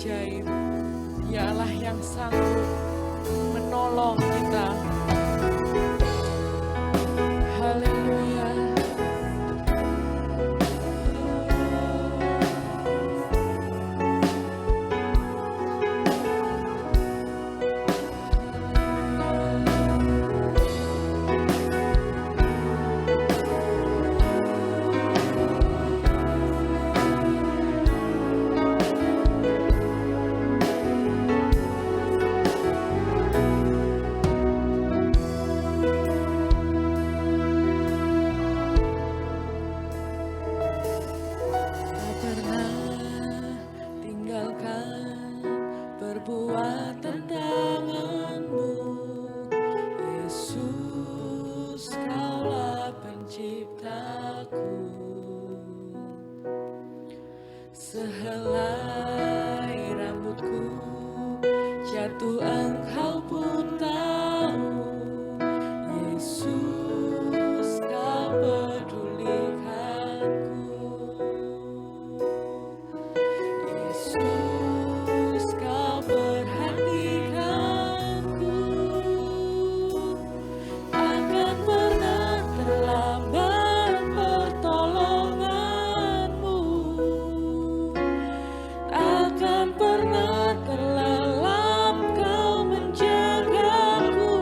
ajaib. Dia Allah yang sanggup menolong kita. Haleluya. Sehelai rambutku jatuh, Engkau pun tahu. Yesus, Kau pedulikanku. Yesus, Kau perhatikanku. Akan pernah terlambat pertolonganmu. Takkan pernah terlelap Kau menjagaku.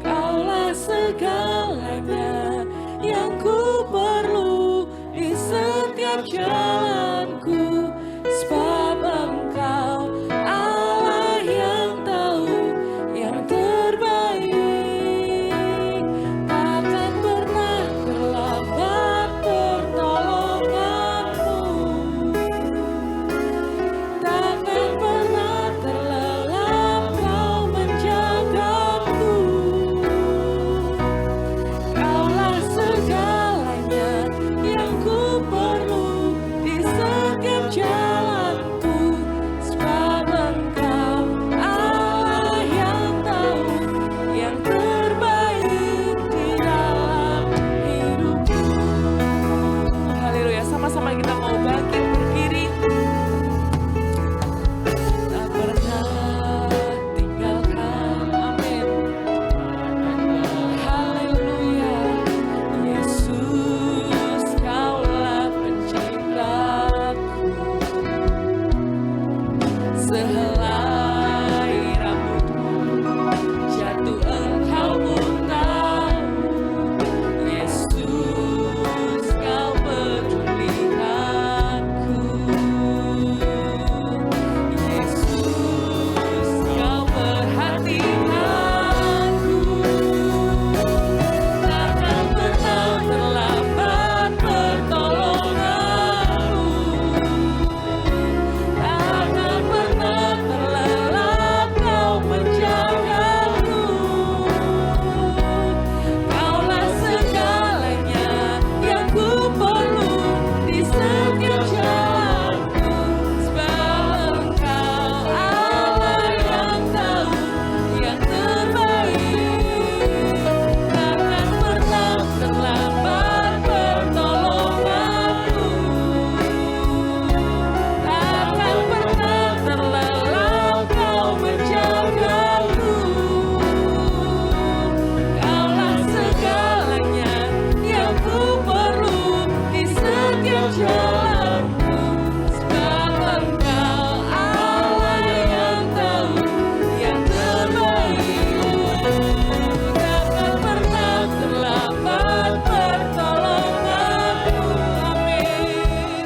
Kaulah segalanya yang ku perlu di setiap jalanku. Sebab Engkau Allah yang tahu yang terbaik. Takkan pernah terlambat pertolonganmu. Takkan pernah terlelap Kau menjagaku. Kaulah segalanya yang ku perlu di setiap jalanku. Sebab Engkau Allah yang tahu yang terbaik di dalam hidupku. Haleluya, sama-sama kita mau bangkit berdiri. Tak pernah tinggalkan, amin. Haleluya, Yesus, Kaulah penciptaku. Sehelai rambutku jatuh, Engkau pun tahu. Yesus, Kau pedulikanku. Yesus, Kau perhatikanku. Takkan pernah terlambat pertolonganmu. Takkan pernah terlelap Kau menjagaku. Kaulah segalanya yang ku perlu di setiap jalanku. Sebab Engkau Allah yang tahu yang terbaik. Takkan pernah terlambat pertolonganmu. Takkan pernah terlelap Kau menjagaku. Kaulah segalanya yang ku perlu di setiap jalanku. Sebab Engkau Allah yang tahu yang terbaik. Takkan pernah terlambat pertolonganmu. Amin.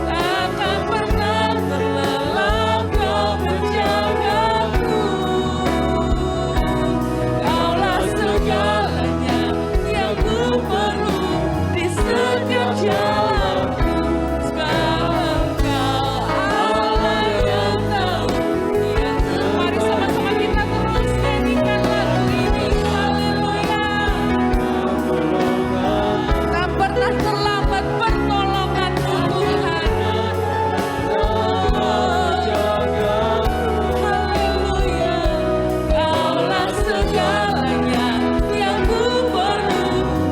Takkan pernah terlelap Kau menjagaku. Kaulah segalanya yang ku perlu di setiap jalanku. Sebab Engkau Allah yang tahu yang terbaik. Mari sama-sama kita terus nyanyikan lagu ini. Haleluya. Tak pernah terlambat pertolonganmu, Tuhan. Haleluya. Kaulah segalanya yang ku perlu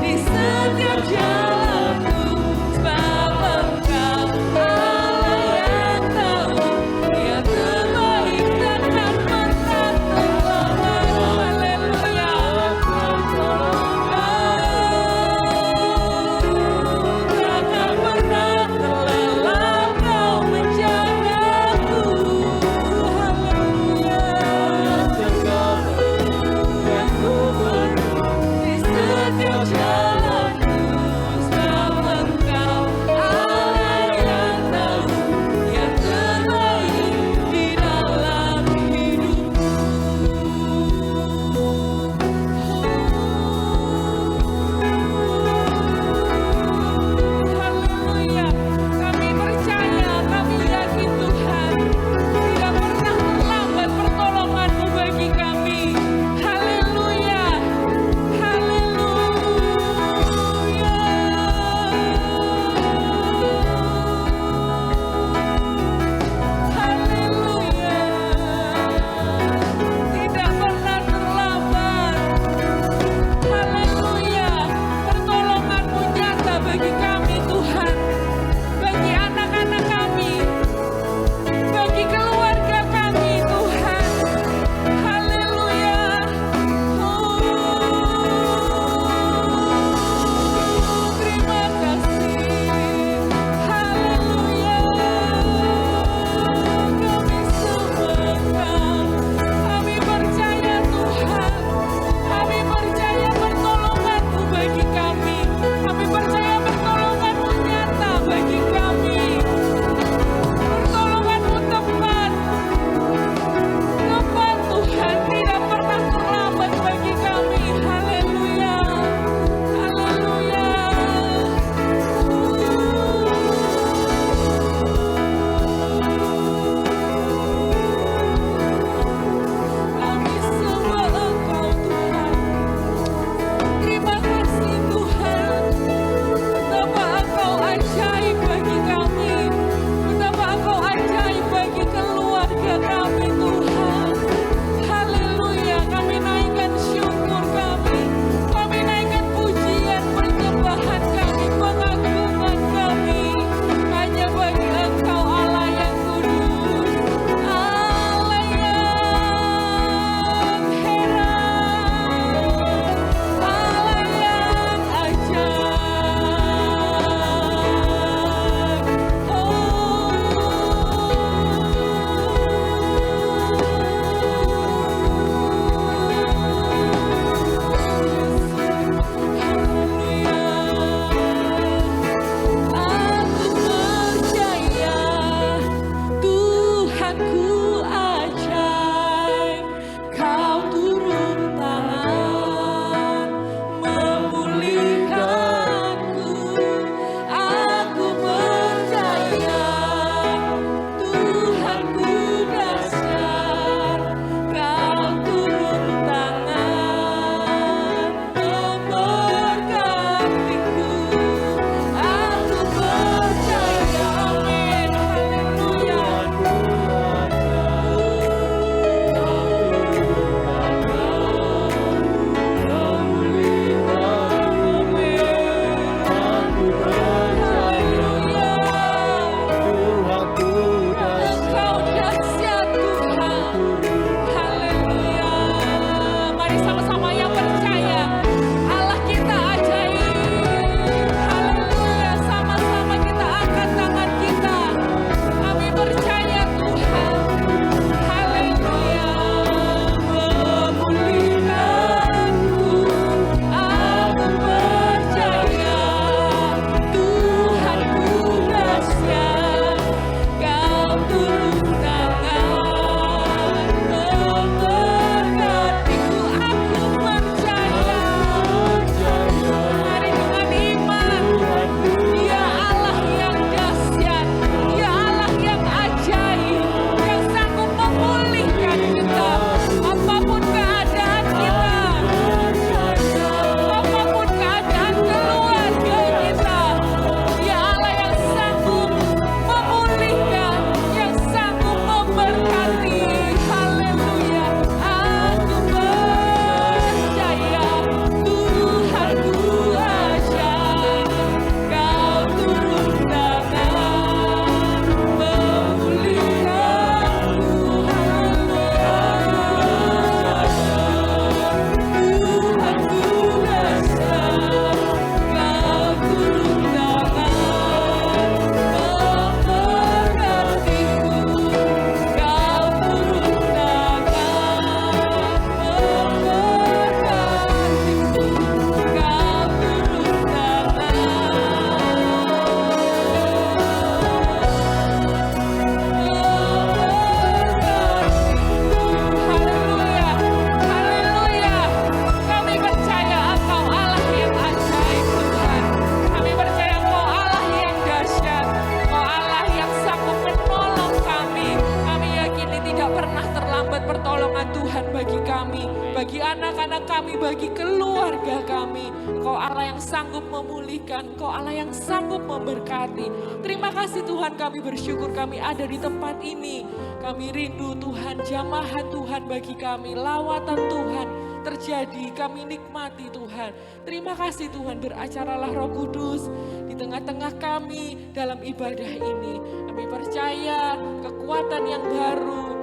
di setiap jalanku. Sebab Engkau Allah kami, bagi keluarga kami. Engkau Allah yang sanggup memulihkan, Engkau Allah yang sanggup memberkati. Terima kasih Tuhan, kami bersyukur kami ada di tempat ini. Kami rindu Tuhan, jamahan Tuhan bagi kami, lawatan Tuhan terjadi, kami nikmati Tuhan. Terima kasih Tuhan, beracaralah Roh Kudus di tengah-tengah kami dalam ibadah ini. Kami percaya kekuatan yang baru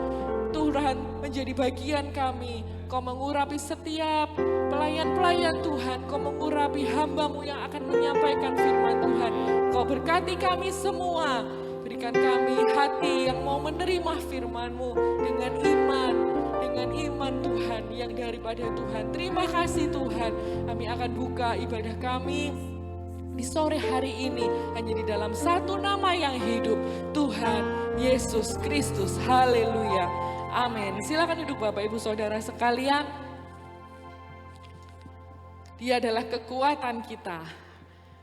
Tuhan menjadi bagian kami. Kau mengurapi setiap pelayan-pelayan Tuhan, Kau mengurapi hamba-Mu yang akan menyampaikan firman Tuhan. Kau berkati kami semua, berikan kami hati yang mau menerima firman-Mu dengan iman Tuhan yang daripada Tuhan. Terima kasih Tuhan, kami akan buka ibadah kami di sore hari ini hanya di dalam satu nama yang hidup, Tuhan Yesus Kristus. Haleluya. Amin. Silakan duduk Bapak Ibu Saudara sekalian. Dia adalah kekuatan kita,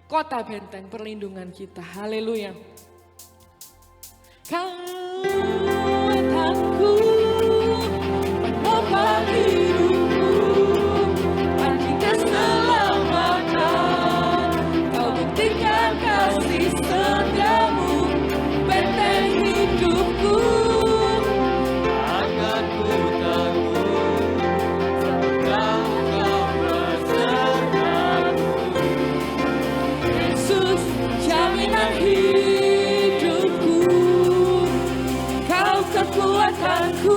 kota benteng perlindungan kita. Haleluya. Kekuatanku, penopang hidupku, arti keselamatan. Kau buktikan kasih setiamu, benteng hidupku. Akan ku tangguh, Kau besertaku. Yesus, jaminan hidupku, Kau kekuatanku.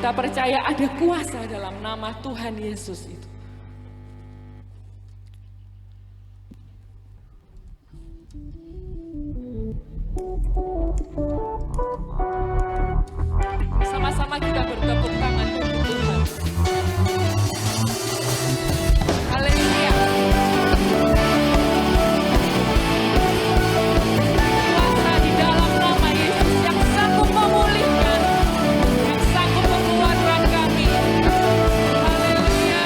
kita percaya ada kuasa dalam nama Tuhan Yesus itu. Sama-sama kita bertepuk tangan bagi Tuhan. Haleluya. Kuasa di dalam nama Yesus yang sanggup memulihkan, yang sanggup mengeluarkan kami. Haleluya.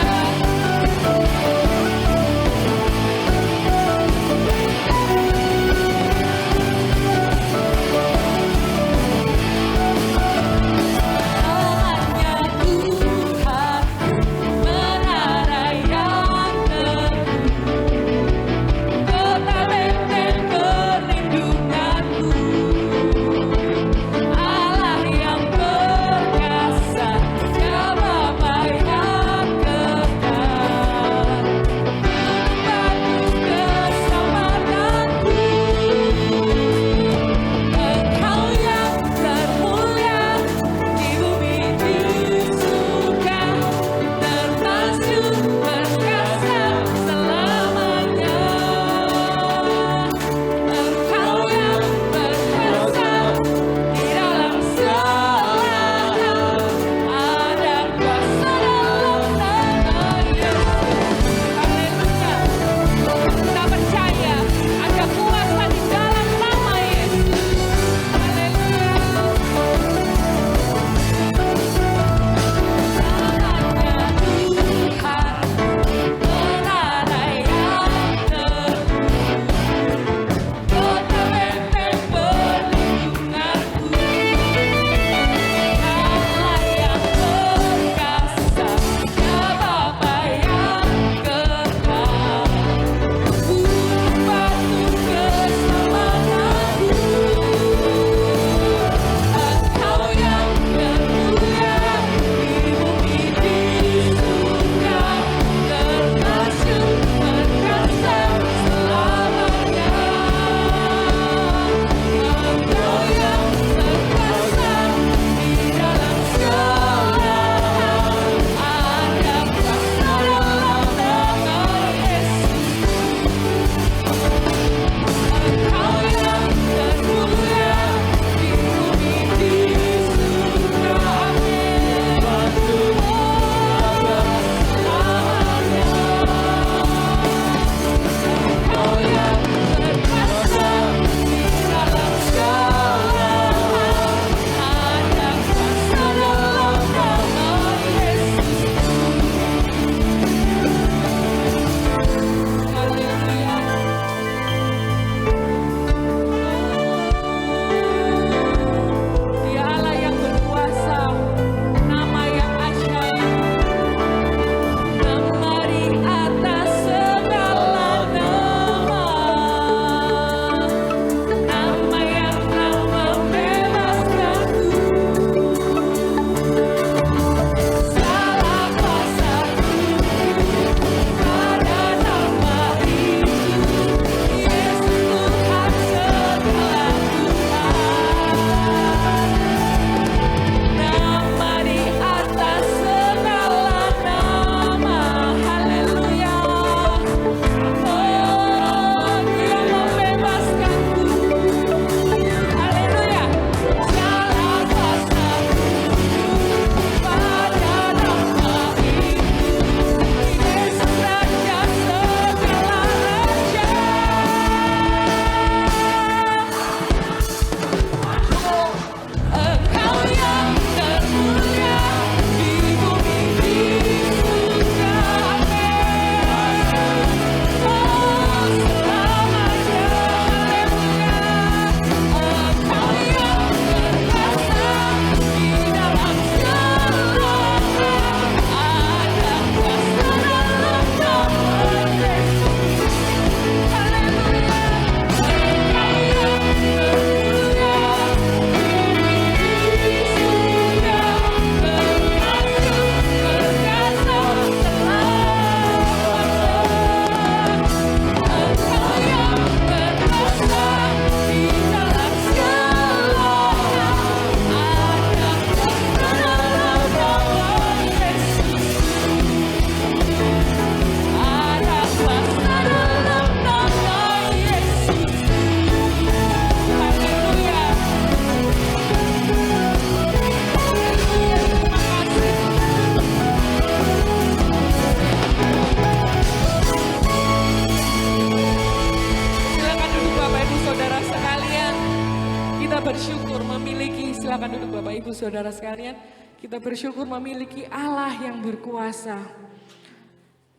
bersyukur memiliki, silakan duduk Bapak Ibu Saudara sekalian. Kita bersyukur memiliki Allah yang berkuasa.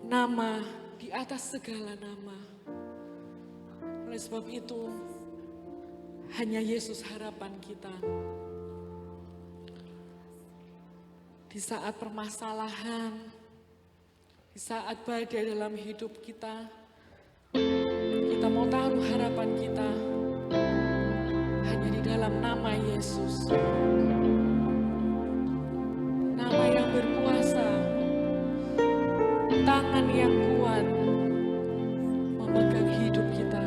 Nama di atas segala nama. Oleh sebab itu, hanya Yesus harapan kita. Di saat permasalahan, di saat badai dalam hidup kita mau taruh harapan kita hanya di dalam nama Yesus. Nama yang berkuasa, tangan yang kuat memegang hidup kita.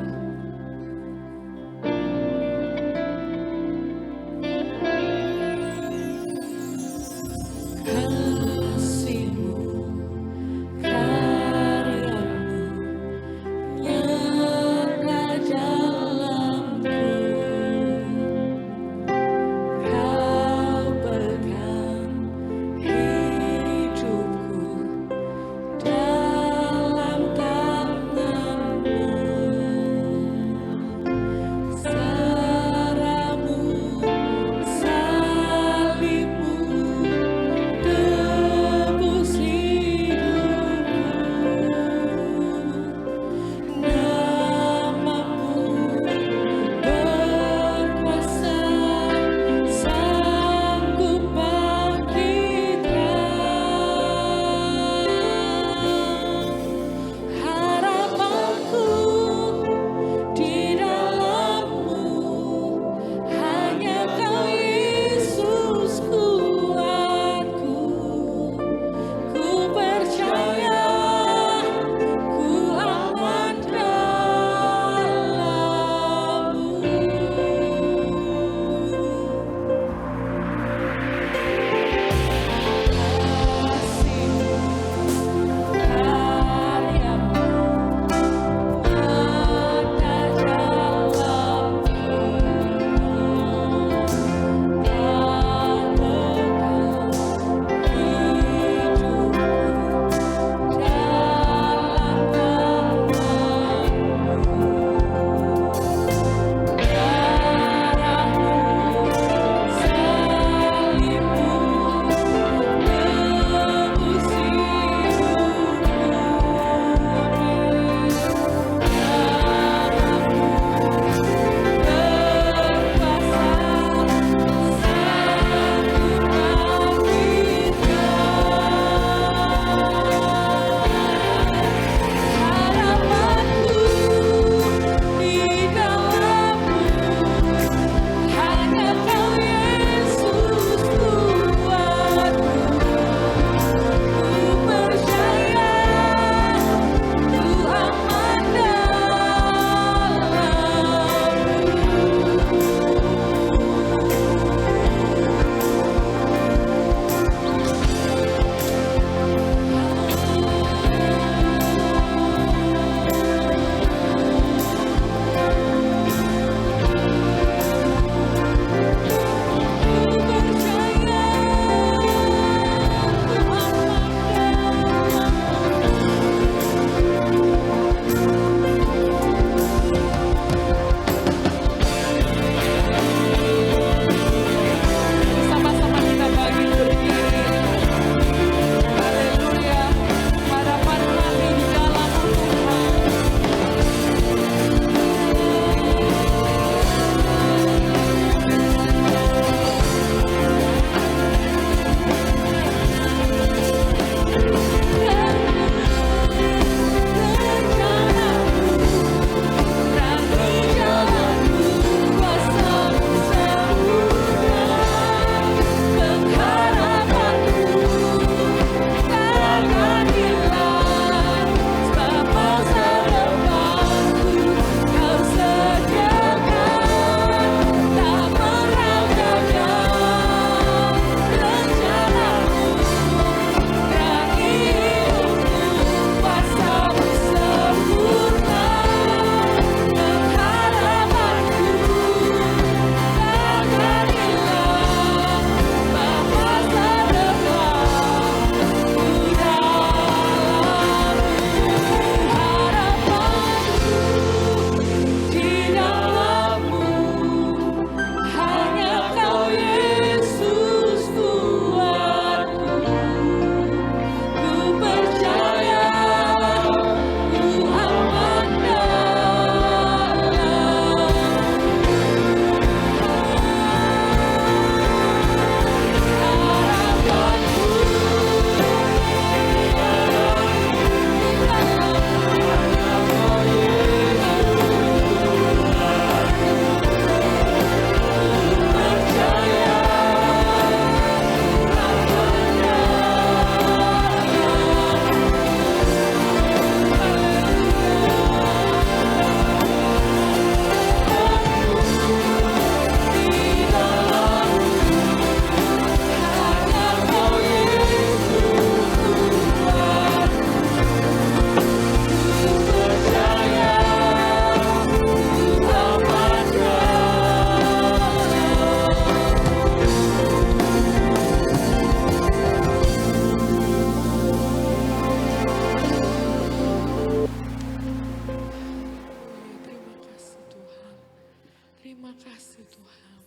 Terima kasih Tuhan.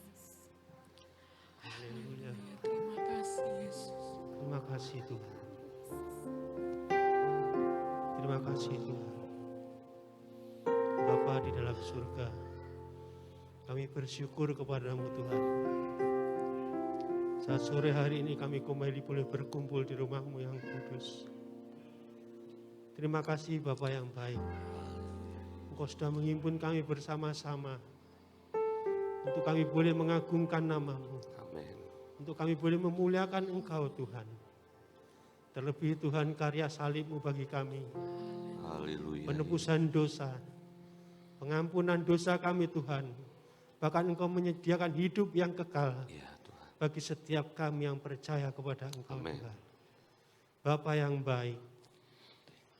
Haleluya. Terima kasih Yesus. Terima kasih Tuhan. Terima kasih Tuhan. Bapa di dalam surga, kami bersyukur kepadamu Tuhan. Saat sore hari ini kami kembali boleh berkumpul di rumah-Mu yang kudus. Terima kasih Bapa yang baik. Engkau sudah menghimpun kami bersama-sama. Untuk kami boleh mengagungkan nama-Mu. Amin. Untuk kami boleh memuliakan Engkau Tuhan. Terlebih Tuhan karya salib-Mu bagi kami. Haleluya. Penebusan dosa. Pengampunan dosa kami Tuhan. Bahkan Engkau menyediakan hidup yang kekal. Ya Tuhan. Bagi setiap kami yang percaya kepada Engkau Amin. Tuhan. Bapa yang baik.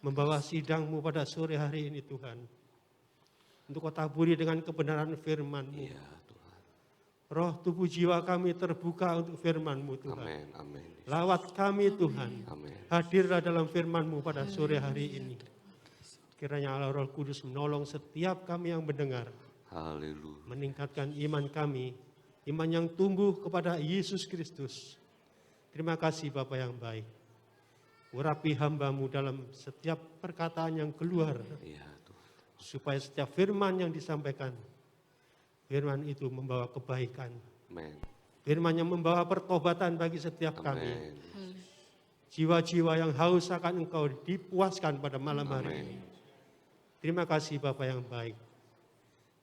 Membawa sidang-Mu pada sore hari ini Tuhan. Untuk Kau taburi dengan kebenaran firman-Mu. Ya Tuhan. Roh tubuh jiwa kami terbuka untuk firman-Mu Tuhan. Amin. Amin. Lawat kami Tuhan. Amin. Hadirlah dalam firman-Mu pada sore hari ini. Kiranya Allah Roh Kudus menolong setiap kami yang mendengar. Haleluya. Meningkatkan iman kami. Iman yang tumbuh kepada Yesus Kristus. Terima kasih Bapa yang baik. Urapi hamba-Mu dalam setiap perkataan yang keluar. Ya Tuhan. Supaya setiap firman yang disampaikan. Firman itu membawa kebaikan. Amin. Firman yang membawa pertobatan bagi setiap kami. Amin. Jiwa-jiwa yang haus akan Engkau dipuaskan pada malam hari Amin. ini. Terima kasih Bapa yang baik.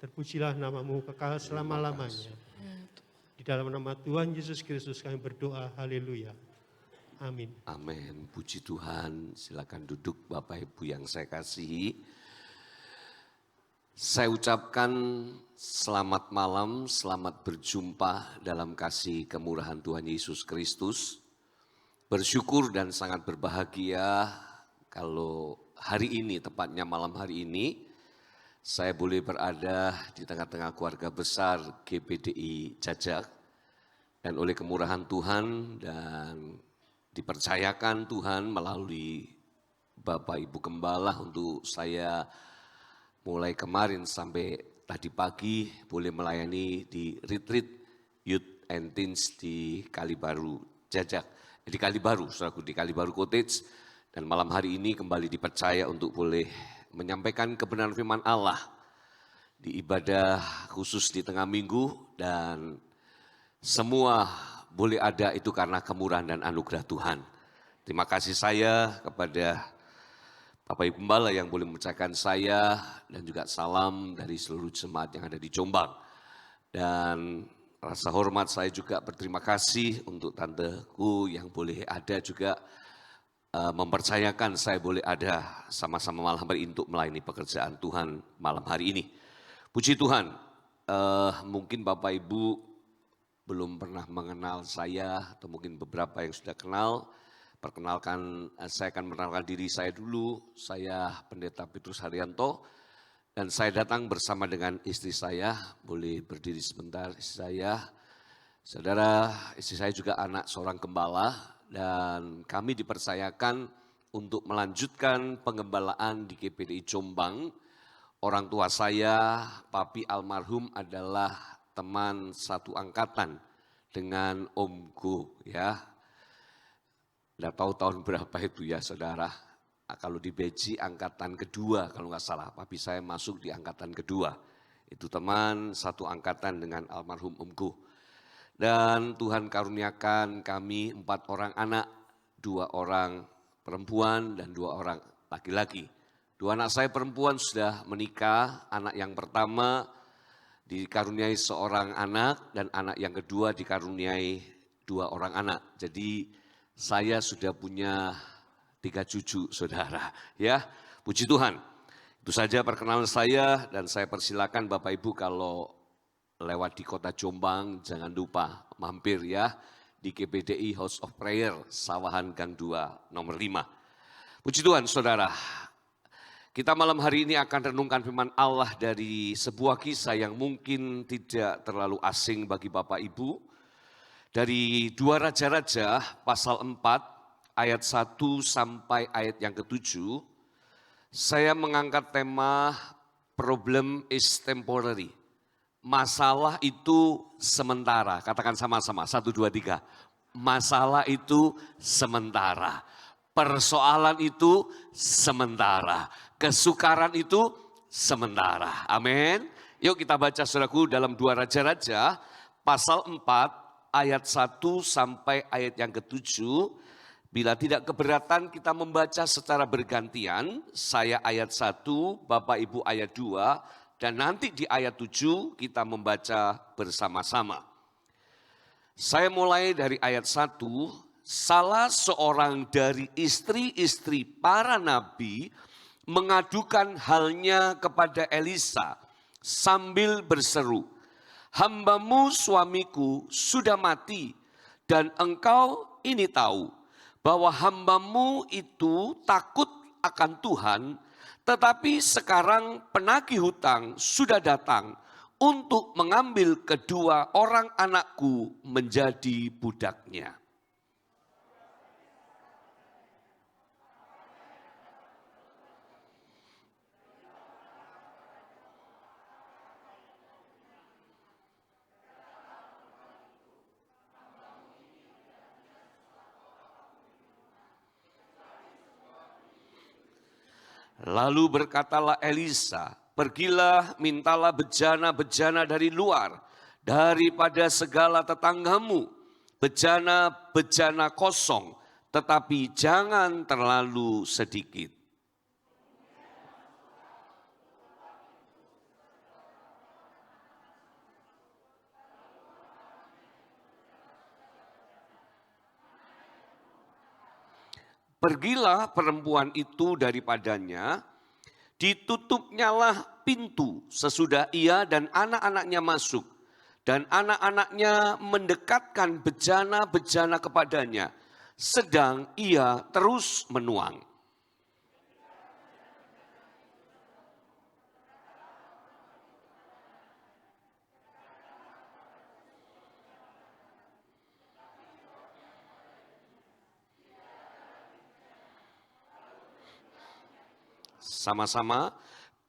Terpujilah nama-Mu kekal selama-lamanya. Di dalam nama Tuhan Yesus Kristus kami berdoa. Haleluya. Amin. Amin. Puji Tuhan. Silakan duduk Bapak Ibu yang saya kasihi. Saya ucapkan selamat malam, selamat berjumpa dalam kasih kemurahan Tuhan Yesus Kristus. Bersyukur dan sangat berbahagia kalau hari ini, tepatnya malam hari ini, saya boleh berada di tengah-tengah keluarga besar GPDI Jajak. Dan oleh kemurahan Tuhan dan dipercayakan Tuhan melalui Bapak Ibu Gembala untuk saya mulai kemarin sampai tadi pagi boleh melayani di retreat Youth and Teens di Kalibaru Jajak. Di Kalibaru, saudaraku, di Kalibaru Cottage. Dan malam hari ini kembali dipercaya untuk boleh menyampaikan kebenaran firman Allah di ibadah khusus di tengah minggu. Dan semua boleh ada itu karena kemurahan dan anugerah Tuhan. Terima kasih saya kepada Bapak Ibu Gembala yang boleh memecahkan saya dan juga salam dari seluruh jemaat yang ada di Jombang. Dan rasa hormat saya juga berterima kasih untuk tanteku yang boleh ada juga mempercayakan saya boleh ada sama-sama malam hari ini untuk melayani pekerjaan Tuhan malam hari ini. Puji Tuhan, mungkin Bapak Ibu belum pernah mengenal saya atau mungkin beberapa yang sudah kenal. Perkenalkan, saya akan mengenalkan diri saya dulu. Saya Pendeta Petrus Haryanto dan saya datang bersama dengan istri saya. Boleh berdiri sebentar istri saya. Saudara, istri saya juga anak seorang gembala dan kami dipercayakan untuk melanjutkan penggembalaan di GPDI Jombang. Orang tua saya, Papi almarhum adalah teman satu angkatan dengan omku ya. Nggak tahu tahun berapa itu ya saudara. Kalau di Beji angkatan kedua kalau nggak salah. Papi saya masuk di angkatan kedua. Itu teman satu angkatan dengan almarhum omku. Dan Tuhan karuniakan kami 4 orang anak. 2 orang perempuan dan 2 orang laki-laki. 2 anak saya perempuan sudah menikah. Anak yang pertama dikaruniai seorang anak. Dan anak yang kedua dikaruniai 2 orang anak. Jadi saya sudah punya 3 cucu saudara ya, puji Tuhan. Itu saja perkenalan saya dan saya persilakan Bapak Ibu kalau lewat di kota Jombang jangan lupa mampir ya di GPDI House of Prayer Sawahan Gang 2 nomor 5. Puji Tuhan saudara, kita malam hari ini akan renungkan firman Allah dari sebuah kisah yang mungkin tidak terlalu asing bagi Bapak Ibu. Dari 2 Raja-Raja pasal 4 ayat 1 sampai ayat yang ke-7, saya mengangkat tema problem is temporary. masalah itu sementara. Katakan sama-sama, 1, 2, 3. Masalah itu sementara. Persoalan itu sementara. Kesukaran itu sementara. Amin. Yuk kita baca saudaraku dalam 2 Raja-Raja pasal 4 ayat 1 sampai ayat yang ke-7. Bila tidak keberatan kita membaca secara bergantian. Saya ayat 1, Bapak Ibu ayat 2. Dan nanti di ayat 7 kita membaca bersama-sama. Saya mulai dari ayat 1. Salah seorang dari istri-istri para nabi mengadukan halnya kepada Elisa sambil berseru, "Hambamu suamiku sudah mati dan engkau ini tahu bahwa hambamu itu takut akan Tuhan. Tetapi sekarang penagih hutang sudah datang untuk mengambil kedua orang anakku menjadi budaknya." Lalu berkatalah Elisa, "Pergilah mintalah bejana-bejana dari luar, daripada segala tetanggamu, bejana-bejana kosong, tetapi jangan terlalu sedikit." Pergilah perempuan itu daripadanya, ditutupnyalah pintu sesudah ia dan anak-anaknya masuk. Dan anak-anaknya mendekatkan bejana-bejana kepadanya, sedang ia terus menuang. Sama-sama,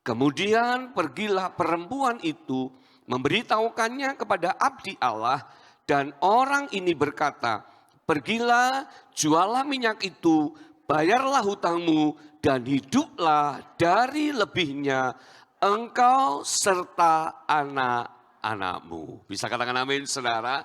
kemudian pergilah perempuan itu memberitahukannya kepada abdi Allah, dan orang ini berkata, "Pergilah, jualah minyak itu, bayarlah hutangmu, dan hiduplah dari lebihnya engkau serta anak-anakmu." Bisa katakan amin, saudara?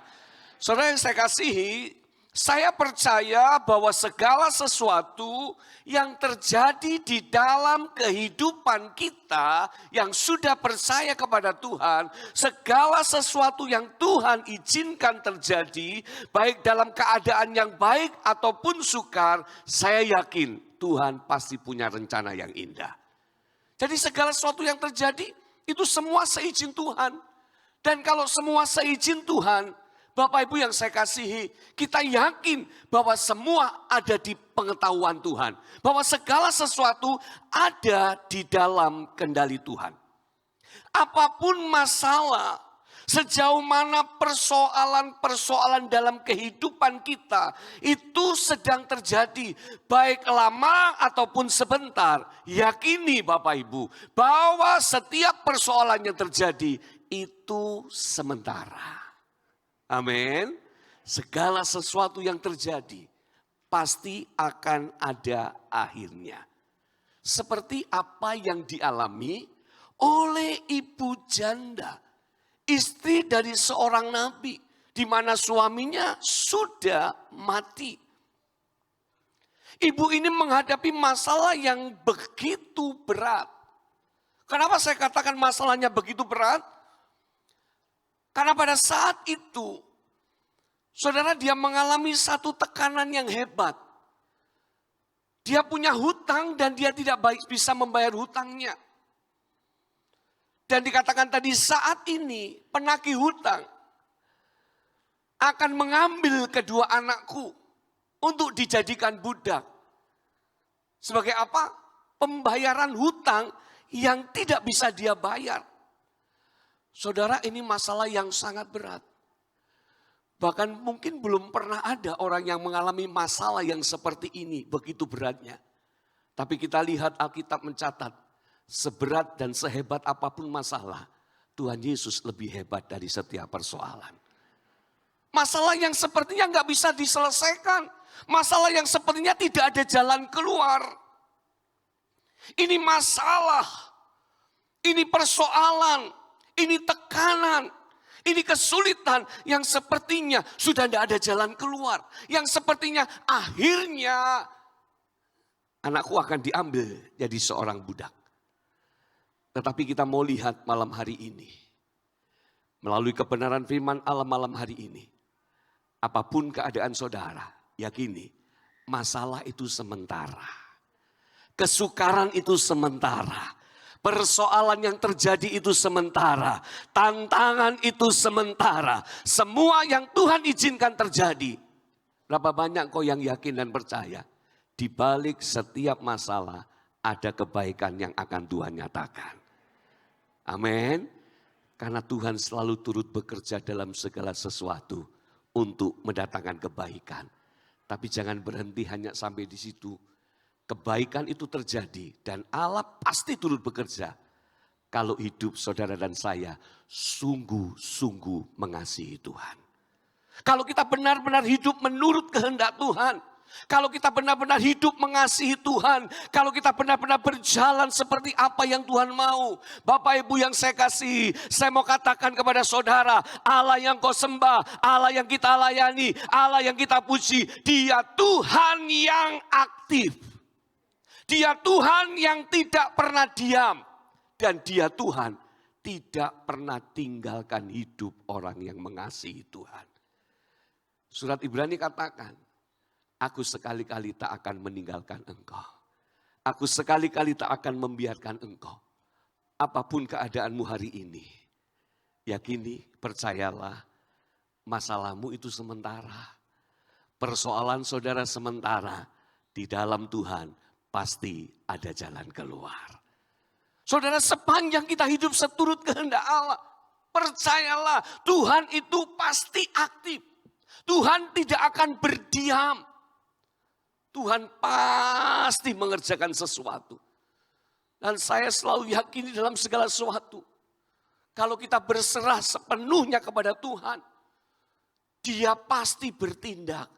Saudara yang saya kasihi, saya percaya bahwa segala sesuatu yang terjadi di dalam kehidupan kita yang sudah percaya kepada Tuhan, segala sesuatu yang Tuhan izinkan terjadi, baik dalam keadaan yang baik ataupun sukar, saya yakin Tuhan pasti punya rencana yang indah. Jadi segala sesuatu yang terjadi itu semua seizin Tuhan. Dan kalau semua seizin Tuhan, Bapak Ibu yang saya kasihi, kita yakin bahwa semua ada di pengetahuan Tuhan. Bahwa segala sesuatu ada di dalam kendali Tuhan. Apapun masalah, sejauh mana persoalan-persoalan dalam kehidupan kita itu sedang terjadi, baik lama ataupun sebentar. Yakini Bapak Ibu, bahwa setiap persoalan yang terjadi itu sementara. Amin. Segala sesuatu yang terjadi pasti akan ada akhirnya. Seperti apa yang dialami oleh ibu janda, istri dari seorang nabi, di mana suaminya sudah mati. Ibu ini menghadapi masalah yang begitu berat. Kenapa saya katakan masalahnya begitu berat? Karena pada saat itu, saudara, dia mengalami satu tekanan yang hebat. Dia punya hutang dan dia tidak baik bisa membayar hutangnya. Dan dikatakan tadi, saat ini penagih hutang akan mengambil kedua anakku untuk dijadikan budak. Sebagai apa? Pembayaran hutang yang tidak bisa dia bayar. Saudara, ini masalah yang sangat berat. Bahkan mungkin belum pernah ada orang yang mengalami masalah yang seperti ini, begitu beratnya. Tapi kita lihat Alkitab mencatat, seberat dan sehebat apapun masalah, Tuhan Yesus lebih hebat dari setiap persoalan. Masalah yang sepertinya nggak bisa diselesaikan. Masalah yang sepertinya tidak ada jalan keluar. Ini masalah, ini persoalan, ini tekanan, ini kesulitan yang sepertinya sudah tidak ada jalan keluar. Yang sepertinya akhirnya anakku akan diambil jadi seorang budak. Tetapi kita mau lihat malam hari ini, melalui kebenaran firman Allah malam hari ini, apapun keadaan saudara, yakini masalah itu sementara. Kesukaran itu sementara. Persoalan yang terjadi itu sementara. Tantangan itu sementara. Semua yang Tuhan izinkan terjadi. Berapa banyak kau yang yakin dan percaya? Di balik setiap masalah ada kebaikan yang akan Tuhan nyatakan. Amin. Karena Tuhan selalu turut bekerja dalam segala sesuatu untuk mendatangkan kebaikan. Tapi jangan berhenti hanya sampai di situ. Kebaikan itu terjadi dan Allah pasti turut bekerja. Kalau hidup saudara dan saya sungguh-sungguh mengasihi Tuhan. Kalau kita benar-benar hidup menurut kehendak Tuhan. Kalau kita benar-benar hidup mengasihi Tuhan. Kalau kita benar-benar berjalan seperti apa yang Tuhan mau. Bapak Ibu yang saya kasihi, saya mau katakan kepada saudara, Allah yang kau sembah, Allah yang kita layani, Allah yang kita puji, Dia Tuhan yang aktif. Dia Tuhan yang tidak pernah diam. Dan Dia Tuhan tidak pernah tinggalkan hidup orang yang mengasihi Tuhan. Surat Ibrani katakan, aku sekali-kali tak akan meninggalkan engkau. Aku sekali-kali tak akan membiarkan engkau. Apapun keadaanmu hari ini, yakini, percayalah, masalahmu itu sementara. Persoalan saudara sementara, di dalam Tuhan pasti ada jalan keluar. Saudara, sepanjang kita hidup seturut kehendak Allah, percayalah Tuhan itu pasti aktif. Tuhan tidak akan berdiam. Tuhan pasti mengerjakan sesuatu. Dan saya selalu yakini dalam segala sesuatu. Kalau kita berserah sepenuhnya kepada Tuhan, Dia pasti bertindak.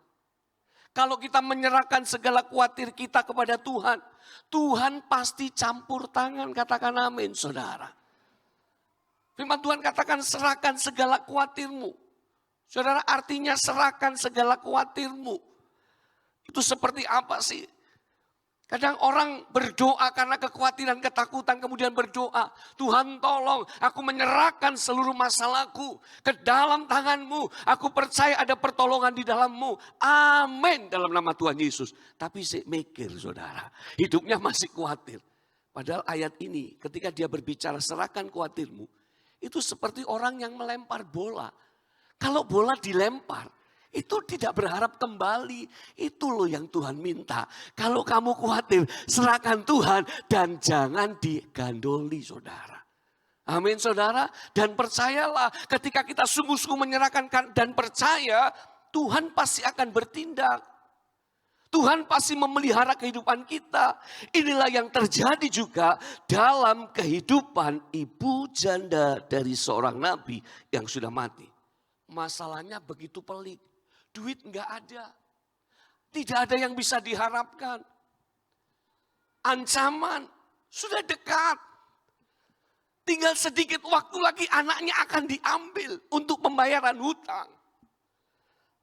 Kalau kita menyerahkan segala khawatir kita kepada Tuhan, Tuhan pasti campur tangan, katakan amin saudara. Firman Tuhan katakan serahkan segala khawatirmu. Saudara, artinya serahkan segala khawatirmu. Itu seperti apa sih? Kadang orang berdoa karena kekhawatiran, ketakutan, kemudian berdoa, Tuhan tolong, aku menyerahkan seluruh masalahku ke dalam tangan-Mu. Aku percaya ada pertolongan di dalam-Mu. Amin dalam nama Tuhan Yesus. Tapi saya mikir saudara, hidupnya masih khawatir. Padahal ayat ini ketika dia berbicara serahkan khawatirmu, itu seperti orang yang melempar bola. Kalau bola dilempar, itu tidak berharap kembali. Itu loh yang Tuhan minta. Kalau kamu khawatir, serahkan Tuhan dan jangan digandoli saudara. Amin saudara. Dan percayalah ketika kita sungguh-sungguh menyerahkan dan percaya, Tuhan pasti akan bertindak. Tuhan pasti memelihara kehidupan kita. Inilah yang terjadi juga dalam kehidupan ibu janda dari seorang nabi yang sudah mati. Masalahnya begitu pelik. Duit enggak ada. Tidak ada yang bisa diharapkan. Ancaman sudah dekat. Tinggal sedikit waktu lagi anaknya akan diambil untuk pembayaran hutang.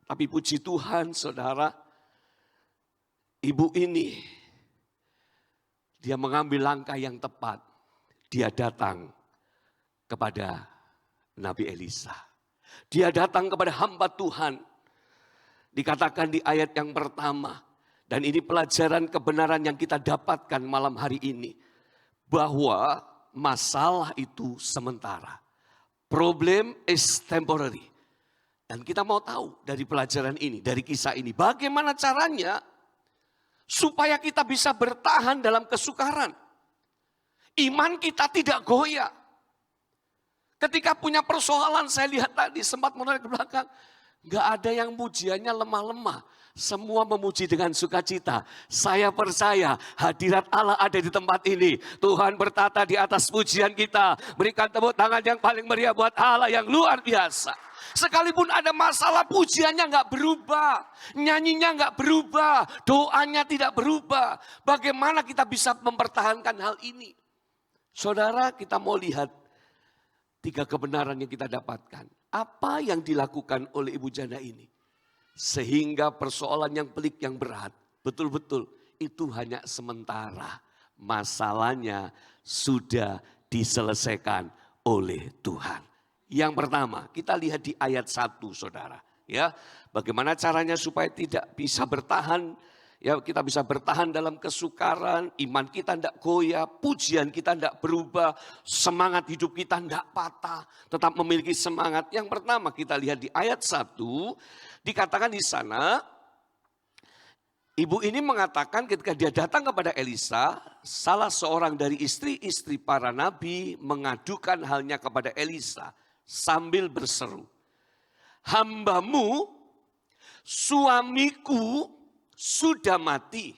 Tapi puji Tuhan saudara, ibu ini dia mengambil langkah yang tepat. Dia datang kepada Nabi Elisa. Dia datang kepada hamba Tuhan. Dikatakan di ayat yang pertama, dan ini pelajaran kebenaran yang kita dapatkan malam hari ini, bahwa masalah itu sementara. Problem is temporary. Dan kita mau tahu dari pelajaran ini, dari kisah ini, bagaimana caranya supaya kita bisa bertahan dalam kesukaran. Iman kita tidak goyah. Ketika punya persoalan, saya lihat tadi sempat menoleh ke belakang, gak ada yang pujiannya lemah-lemah. Semua memuji dengan sukacita. Saya percaya hadirat Allah ada di tempat ini. Tuhan bertata di atas pujian kita. Berikan tepuk tangan yang paling meriah buat Allah yang luar biasa. Sekalipun ada masalah, pujiannya nggak berubah. Nyanyinya nggak berubah. Doanya tidak berubah. Bagaimana kita bisa mempertahankan hal ini? Saudara, kita mau lihat 3 kebenaran yang kita dapatkan. Apa yang dilakukan oleh Ibu Janda ini? Sehingga persoalan yang pelik, yang berat, betul-betul itu hanya sementara. Masalahnya sudah diselesaikan oleh Tuhan. Yang pertama, kita lihat di ayat 1, saudara. Ya, bagaimana caranya supaya tidak bisa bertahan. Ya, kita bisa bertahan dalam kesukaran, iman kita tidak goyah, pujian kita tidak berubah, semangat hidup kita tidak patah, tetap memiliki semangat. Yang pertama kita lihat di ayat 1, dikatakan di sana, ibu ini mengatakan ketika dia datang kepada Elisa, salah seorang dari istri-istri para nabi mengadukan halnya kepada Elisa sambil berseru, "Hambamu, suamiku sudah mati,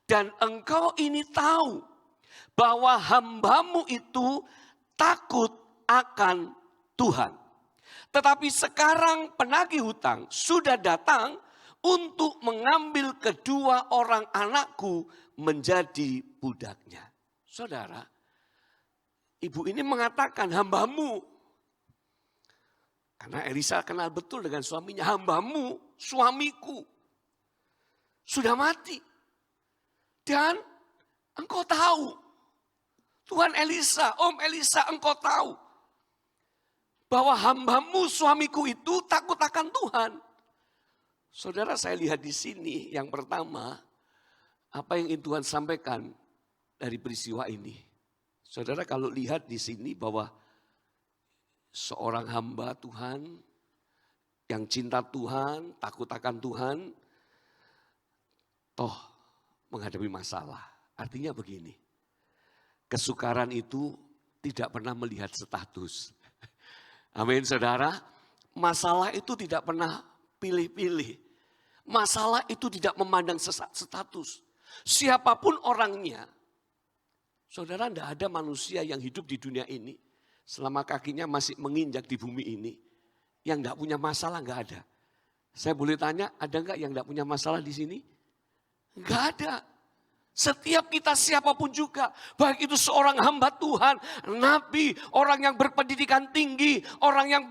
dan engkau ini tahu bahwa hambamu itu takut akan Tuhan. Tetapi sekarang penagih hutang sudah datang untuk mengambil kedua orang anakku menjadi budaknya." Saudara, ibu ini mengatakan hambamu. Karena Elisa kenal betul dengan suaminya, hambamu, suamiku sudah mati. Dan engkau tahu, Tuhan Elisa, Om Elisa, engkau tahu bahwa hambamu, suamiku itu takut akan Tuhan. Saudara, saya lihat di sini yang pertama, apa yang ingin Tuhan sampaikan dari peristiwa ini. Saudara, kalau lihat di sini bahwa seorang hamba Tuhan yang cinta Tuhan, takut akan Tuhan, toh menghadapi masalah. Artinya begini, kesukaran itu tidak pernah melihat status. Amin, saudara. Masalah itu tidak pernah pilih-pilih. Masalah itu tidak memandang status. Siapapun orangnya, saudara, tidak ada manusia yang hidup di dunia ini selama kakinya masih menginjak di bumi ini yang tidak punya masalah, nggak ada. Saya boleh tanya, ada nggak yang tidak punya masalah di sini? Enggak ada. Setiap kita siapapun juga, baik itu seorang hamba Tuhan, nabi, orang yang berpendidikan tinggi, orang yang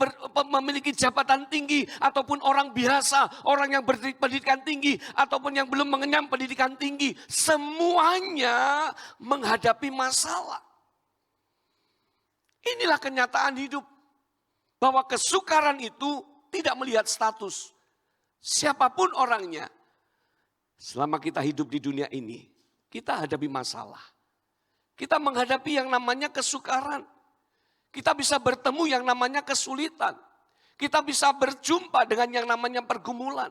memiliki jabatan tinggi, ataupun orang biasa, orang yang berpendidikan tinggi, ataupun yang belum mengenyam pendidikan tinggi, semuanya menghadapi masalah. Inilah kenyataan hidup, bahwa kesukaran itu tidak melihat status. Siapapun orangnya, selama kita hidup di dunia ini, kita hadapi masalah. Kita menghadapi yang namanya kesukaran. Kita bisa bertemu yang namanya kesulitan. Kita bisa berjumpa dengan yang namanya pergumulan.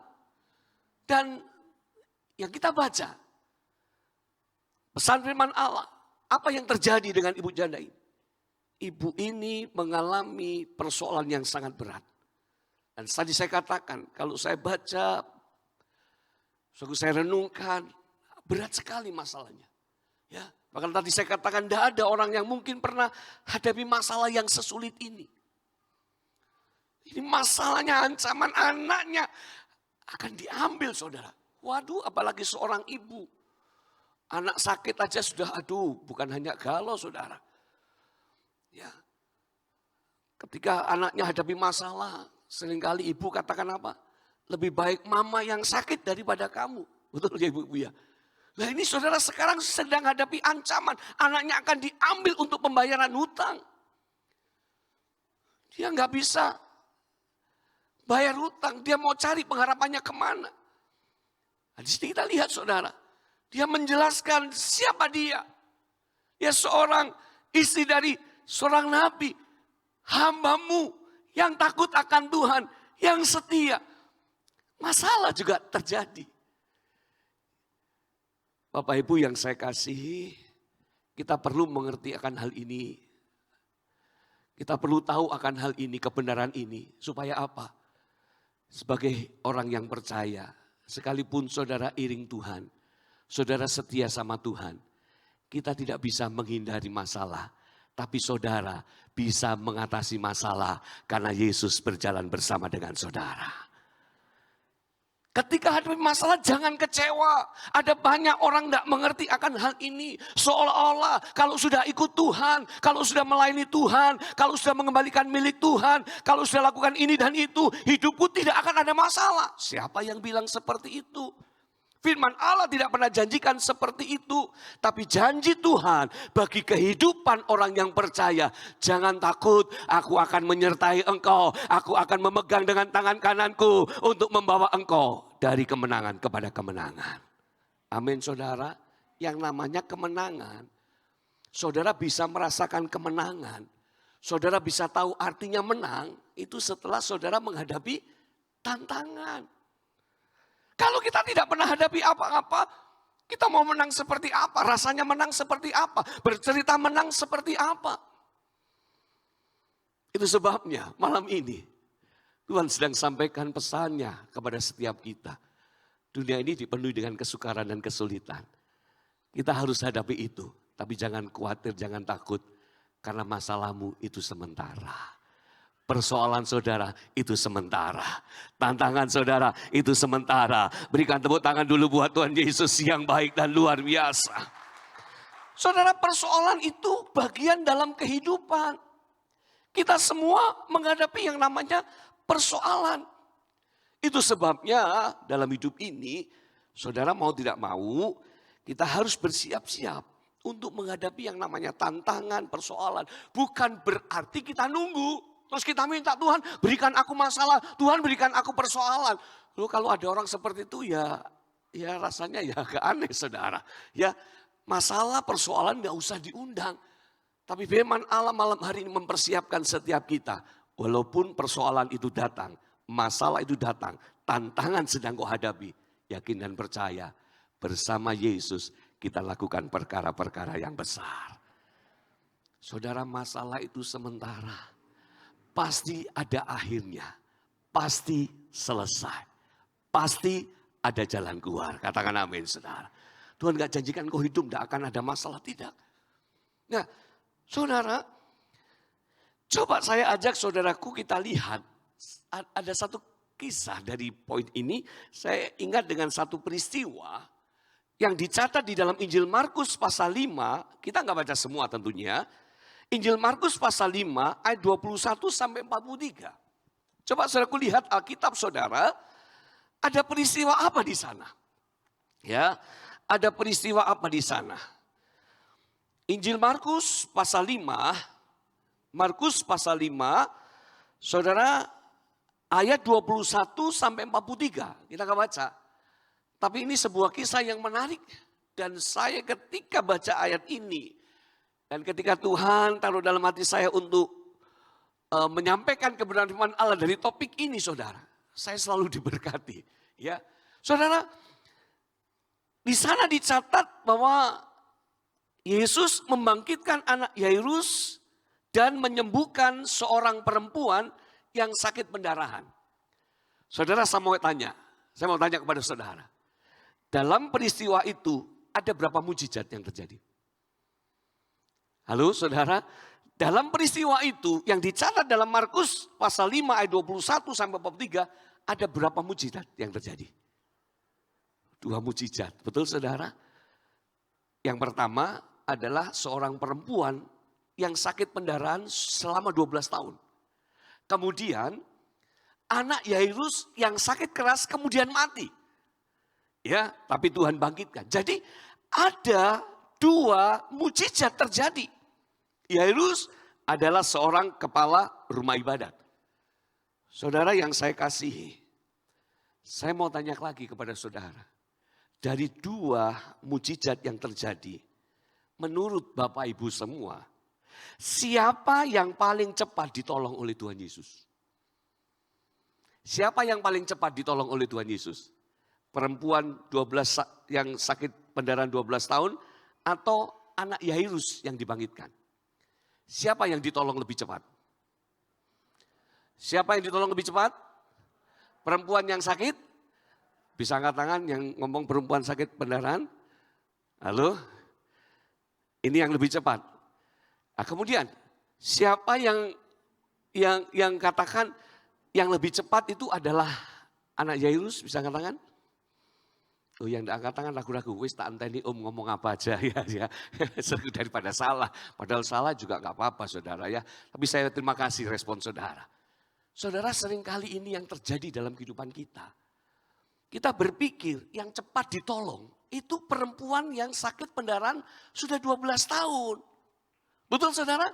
Dan yang kita baca, pesan firman Allah, apa yang terjadi dengan ibu janda ini? Ibu ini mengalami persoalan yang sangat berat. Dan tadi saya katakan, kalau saya baca, saya renungkan, berat sekali masalahnya. Ya, bahkan tadi saya katakan tidak ada orang yang mungkin pernah hadapi masalah yang sesulit ini. Ini masalahnya, ancaman anaknya akan diambil, saudara. Waduh, apalagi seorang ibu. Anak sakit aja sudah, bukan hanya galau, saudara. Ya, ketika anaknya hadapi masalah, seringkali ibu katakan apa? Lebih baik mama yang sakit daripada kamu. Betul ya ibu ya? Nah ini saudara sekarang sedang hadapi ancaman. Anaknya akan diambil untuk pembayaran hutang. Dia nggak bisa bayar hutang. Dia mau cari pengharapannya kemana. Nah, di sini kita lihat saudara. Dia menjelaskan siapa dia. Ya seorang istri dari seorang nabi. Hambamu yang takut akan Tuhan. Yang setia. Masalah juga terjadi. Bapak Ibu yang saya kasihi, kita perlu mengerti akan hal ini. Kita perlu tahu akan hal ini, kebenaran ini. Supaya apa? Sebagai orang yang percaya, sekalipun saudara iring Tuhan, saudara setia sama Tuhan, kita tidak bisa menghindari masalah. Tapi saudara bisa mengatasi masalah karena Yesus berjalan bersama dengan saudara. Ketika hadapi masalah jangan kecewa. Ada banyak orang tidak mengerti akan hal ini. Seolah-olah kalau sudah ikut Tuhan, kalau sudah melayani Tuhan, kalau sudah mengembalikan milik Tuhan, kalau sudah lakukan ini dan itu, hidupku tidak akan ada masalah. Siapa yang bilang seperti itu? Firman Allah tidak pernah janjikan seperti itu. Tapi janji Tuhan bagi kehidupan orang yang percaya. Jangan takut, aku akan menyertai engkau. Aku akan memegang dengan tangan kananku untuk membawa engkau dari kemenangan kepada kemenangan. Amin saudara. Yang namanya kemenangan. Saudara bisa merasakan kemenangan. Saudara bisa tahu artinya menang. Itu setelah saudara menghadapi tantangan. Kalau kita tidak pernah hadapi apa-apa, kita mau menang seperti apa? Rasanya menang seperti apa? Bercerita menang seperti apa? Itu sebabnya malam ini Tuhan sedang sampaikan pesannya kepada setiap kita. Dunia ini dipenuhi dengan kesukaran dan kesulitan. Kita harus hadapi itu. Tapi jangan khawatir, jangan takut. Karena masalahmu itu sementara. Persoalan saudara itu sementara. Tantangan saudara itu sementara. Berikan tepuk tangan dulu buat Tuhan Yesus yang baik dan luar biasa. Saudara, persoalan itu bagian dalam kehidupan. Kita semua menghadapi yang namanya persoalan. Itu sebabnya dalam hidup ini, saudara mau tidak mau, kita harus bersiap-siap untuk menghadapi yang namanya tantangan, persoalan. Bukan berarti kita nunggu. Terus kita minta Tuhan berikan aku masalah, Tuhan berikan aku persoalan. Lalu kalau ada orang seperti itu ya rasanya ya agak aneh saudara. Ya masalah persoalan gak usah diundang. Tapi firman Allah malam hari ini mempersiapkan setiap kita. Walaupun persoalan itu datang, masalah itu datang, tantangan sedang kau hadapi. Yakin dan percaya bersama Yesus kita lakukan perkara-perkara yang besar. Saudara, masalah itu sementara. Pasti ada akhirnya, pasti selesai, pasti ada jalan keluar. Katakan amin saudara. Tuhan gak janjikan kau hidup gak akan ada masalah, tidak. Nah saudara, coba saya ajak saudaraku kita lihat. Ada satu kisah dari poin ini, saya ingat dengan satu peristiwa yang dicatat di dalam Injil Markus pasal 5, kita gak baca semua tentunya. Injil Markus pasal 5 ayat 21 sampai 43. Coba saudaraku lihat Alkitab saudara, ada peristiwa apa di sana? Ya, ada peristiwa apa di sana? Injil Markus pasal 5, Markus pasal 5, saudara ayat 21 sampai 43. Kita akan baca. Tapi ini sebuah kisah yang menarik dan saya ketika baca ayat ini dan ketika Tuhan taruh dalam hati saya untuk menyampaikan kebenaran firman Allah dari topik ini saudara. Saya selalu diberkati. Ya, saudara, di sana dicatat bahwa Yesus membangkitkan anak Yairus dan menyembuhkan seorang perempuan yang sakit pendarahan. Saudara, saya mau tanya kepada saudara. Dalam peristiwa itu ada berapa mujizat yang terjadi? Halo saudara, dalam peristiwa itu yang dicatat dalam Markus pasal 5 ayat 21 sampai 43 ada berapa mujizat yang terjadi? 2 mujizat, betul saudara? Yang pertama adalah seorang perempuan yang sakit pendarahan selama 12 tahun. Kemudian anak Yairus yang sakit keras kemudian mati. Ya, tapi Tuhan bangkitkan. Jadi ada 2 mujizat terjadi. Yairus adalah seorang kepala rumah ibadat. Saudara yang saya kasihi, saya mau tanya lagi kepada saudara. Dari 2 mujizat yang terjadi, menurut Bapak Ibu semua, siapa yang paling cepat ditolong oleh Tuhan Yesus? Siapa yang paling cepat ditolong oleh Tuhan Yesus? Perempuan 12 yang sakit pendarahan 12 tahun atau anak Yairus yang dibangkitkan? Siapa yang ditolong lebih cepat? Siapa yang ditolong lebih cepat? Perempuan yang sakit Bisa angkat tangan yang ngomong perempuan sakit pendarahan? Halo? Ini yang lebih cepat. Nah, kemudian siapa yang katakan yang lebih cepat itu adalah anak Yairus? Bisa angkat tangan? Oh, yang angkat tangan ragu-ragu, wis tak enteni ngomong apa aja ya. Seru daripada salah. Padahal salah juga nggak apa-apa saudara ya. Tapi saya terima kasih respon saudara. Saudara, seringkali ini yang terjadi dalam kehidupan kita. Kita berpikir yang cepat ditolong itu perempuan yang sakit pendarahan sudah 12 tahun. Betul saudara?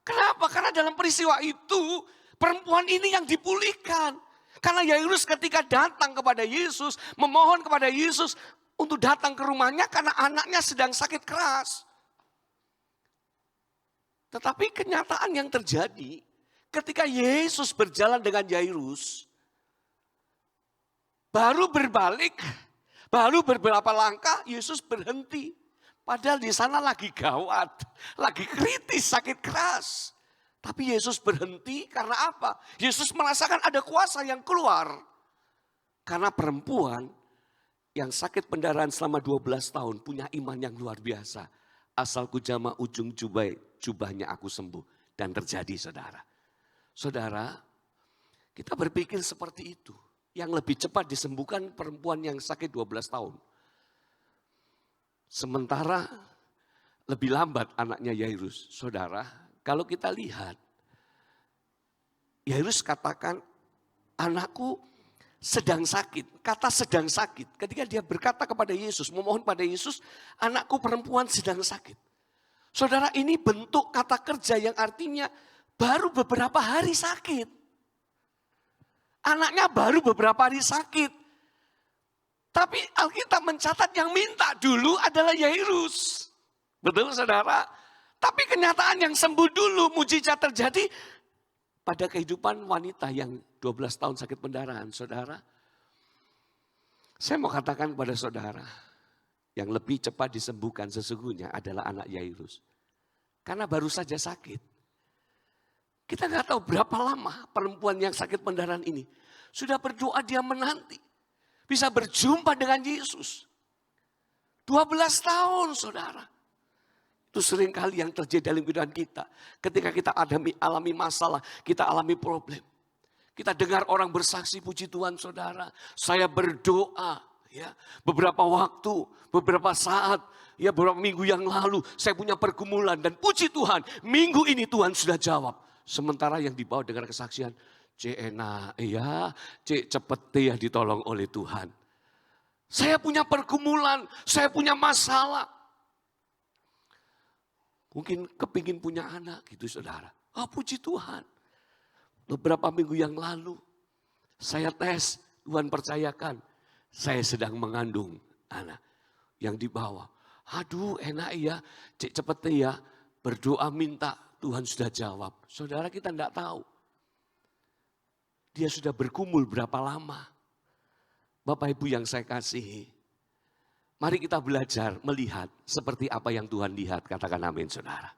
Kenapa? Karena dalam peristiwa itu perempuan ini yang dipulihkan. Karena Yairus ketika datang kepada Yesus, memohon kepada Yesus untuk datang ke rumahnya karena anaknya sedang sakit keras. Tetapi kenyataan yang terjadi ketika Yesus berjalan dengan Yairus, baru berbalik, baru beberapa langkah Yesus berhenti. Padahal di sana lagi gawat, lagi kritis, sakit keras. Tapi Yesus berhenti karena apa? Yesus merasakan ada kuasa yang keluar. Karena perempuan yang sakit pendarahan selama 12 tahun punya iman yang luar biasa. Asal ku jama ujung jubahnya aku sembuh. Dan terjadi saudara. Saudara, kita berpikir seperti itu. Yang lebih cepat disembuhkan perempuan yang sakit 12 tahun. Sementara lebih lambat anaknya Yairus. Saudara, kalau kita lihat, Yairus katakan, anakku sedang sakit. Kata sedang sakit, ketika dia berkata kepada Yesus, memohon pada Yesus, anakku perempuan sedang sakit. Saudara, ini bentuk kata kerja yang artinya baru beberapa hari sakit. Anaknya baru beberapa hari sakit. Tapi Alkitab mencatat yang minta dulu adalah Yairus. Betul saudara? Tapi kenyataan yang sembuh dulu, mujizat terjadi pada kehidupan wanita yang 12 tahun sakit pendarahan. Saudara, saya mau katakan kepada saudara, yang lebih cepat disembuhkan sesungguhnya adalah anak Yairus. Karena baru saja sakit. Kita nggak tahu berapa lama perempuan yang sakit pendarahan ini sudah berdoa, dia menanti bisa berjumpa dengan Yesus. 12 tahun saudara. Itu seringkali yang terjadi dalam kehidupan kita. Ketika kita alami masalah, kita alami problem. Kita dengar orang bersaksi, puji Tuhan saudara. Saya berdoa ya beberapa waktu, beberapa saat, ya beberapa minggu yang lalu. Saya punya pergumulan dan puji Tuhan minggu ini Tuhan sudah jawab. Sementara yang dibawa dengan kesaksian, cek enak ya, cek cepet ya ditolong oleh Tuhan. Saya punya pergumulan, saya punya masalah. Mungkin kepingin punya anak gitu saudara. Oh puji Tuhan. Beberapa minggu yang lalu saya tes, Tuhan percayakan saya sedang mengandung anak yang dibawa. Aduh enak ya, cek cepet ya, berdoa minta Tuhan sudah jawab. Saudara kita tidak tahu. Dia sudah bergumul berapa lama. Bapak Ibu yang saya kasihi. Mari kita belajar melihat seperti apa yang Tuhan lihat. Katakan amin saudara.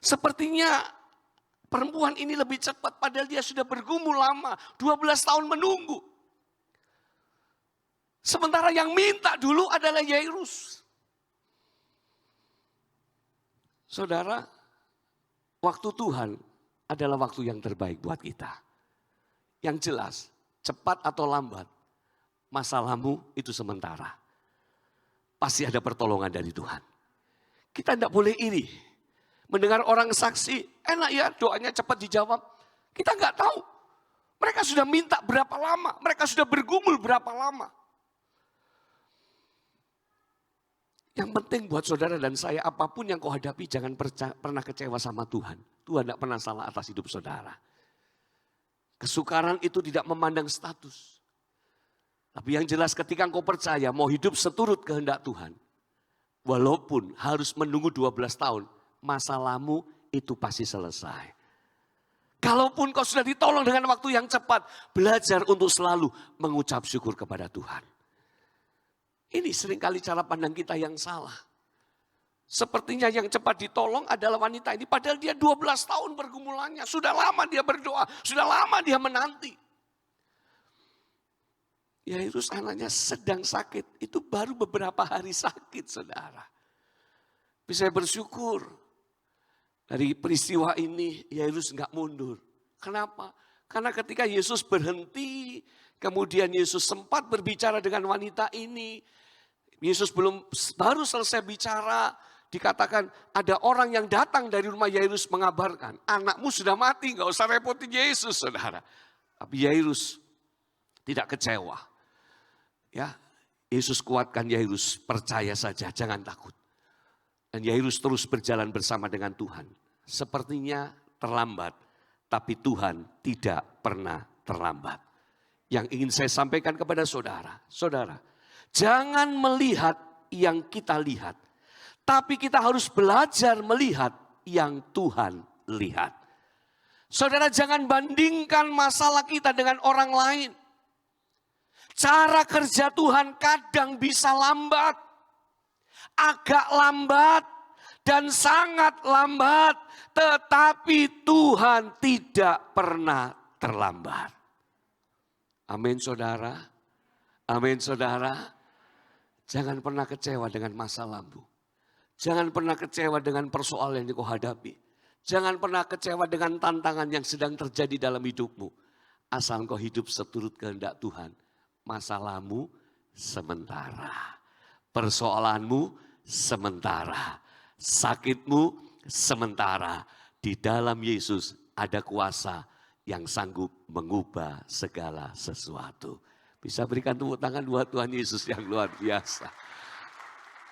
Sepertinya perempuan ini lebih cepat padahal dia sudah bergumul lama. 12 tahun menunggu. Sementara yang minta dulu adalah Yairus. Saudara, waktu Tuhan adalah waktu yang terbaik buat kita. Yang jelas, cepat atau lambat, masalahmu itu sementara. Pasti ada pertolongan dari Tuhan. Kita tidak boleh iri. Mendengar orang saksi, enak ya doanya cepat dijawab. Kita nggak tahu. Mereka sudah minta berapa lama, mereka sudah bergumul berapa lama. Yang penting buat saudara dan saya, apapun yang kau hadapi jangan pernah kecewa sama Tuhan. Tuhan tidak pernah salah atas hidup saudara. Kesukaran itu tidak memandang status. Tapi yang jelas ketika engkau percaya mau hidup seturut kehendak Tuhan. Walaupun harus menunggu 12 tahun, masalahmu itu pasti selesai. Kalaupun kau sudah ditolong dengan waktu yang cepat, belajar untuk selalu mengucap syukur kepada Tuhan. Ini seringkali cara pandang kita yang salah. Sepertinya yang cepat ditolong adalah wanita ini. Padahal dia 12 tahun pergumulannya. Sudah lama dia berdoa. Sudah lama dia menanti. Yairus anaknya sedang sakit, itu baru beberapa hari sakit saudara. Tapi saya bersyukur dari peristiwa ini Yairus enggak mundur. Kenapa? Karena ketika Yesus berhenti, kemudian Yesus sempat berbicara dengan wanita ini. Yesus baru selesai bicara, dikatakan ada orang yang datang dari rumah Yairus mengabarkan, anakmu sudah mati, enggak usah repotin Yesus saudara. Tapi Yairus tidak kecewa. Ya, Yesus kuatkan Yairus, percaya saja, jangan takut. Dan Yairus terus berjalan bersama dengan Tuhan. Sepertinya terlambat, tapi Tuhan tidak pernah terlambat. Yang ingin saya sampaikan kepada saudara, jangan melihat yang kita lihat, tapi kita harus belajar melihat yang Tuhan lihat. Saudara, jangan bandingkan masalah kita dengan orang lain. Cara kerja Tuhan kadang bisa lambat, agak lambat, dan sangat lambat. Tetapi Tuhan tidak pernah terlambat. Amin saudara. Amin saudara. Jangan pernah kecewa dengan masa lalu. Jangan pernah kecewa dengan persoalan yang kau hadapi. Jangan pernah kecewa dengan tantangan yang sedang terjadi dalam hidupmu. Asal kau hidup seturut kehendak Tuhan. Masalahmu sementara. Persoalanmu sementara. Sakitmu sementara. Di dalam Yesus ada kuasa yang sanggup mengubah segala sesuatu. Bisa berikan tepuk tangan buat Tuhan Yesus yang luar biasa.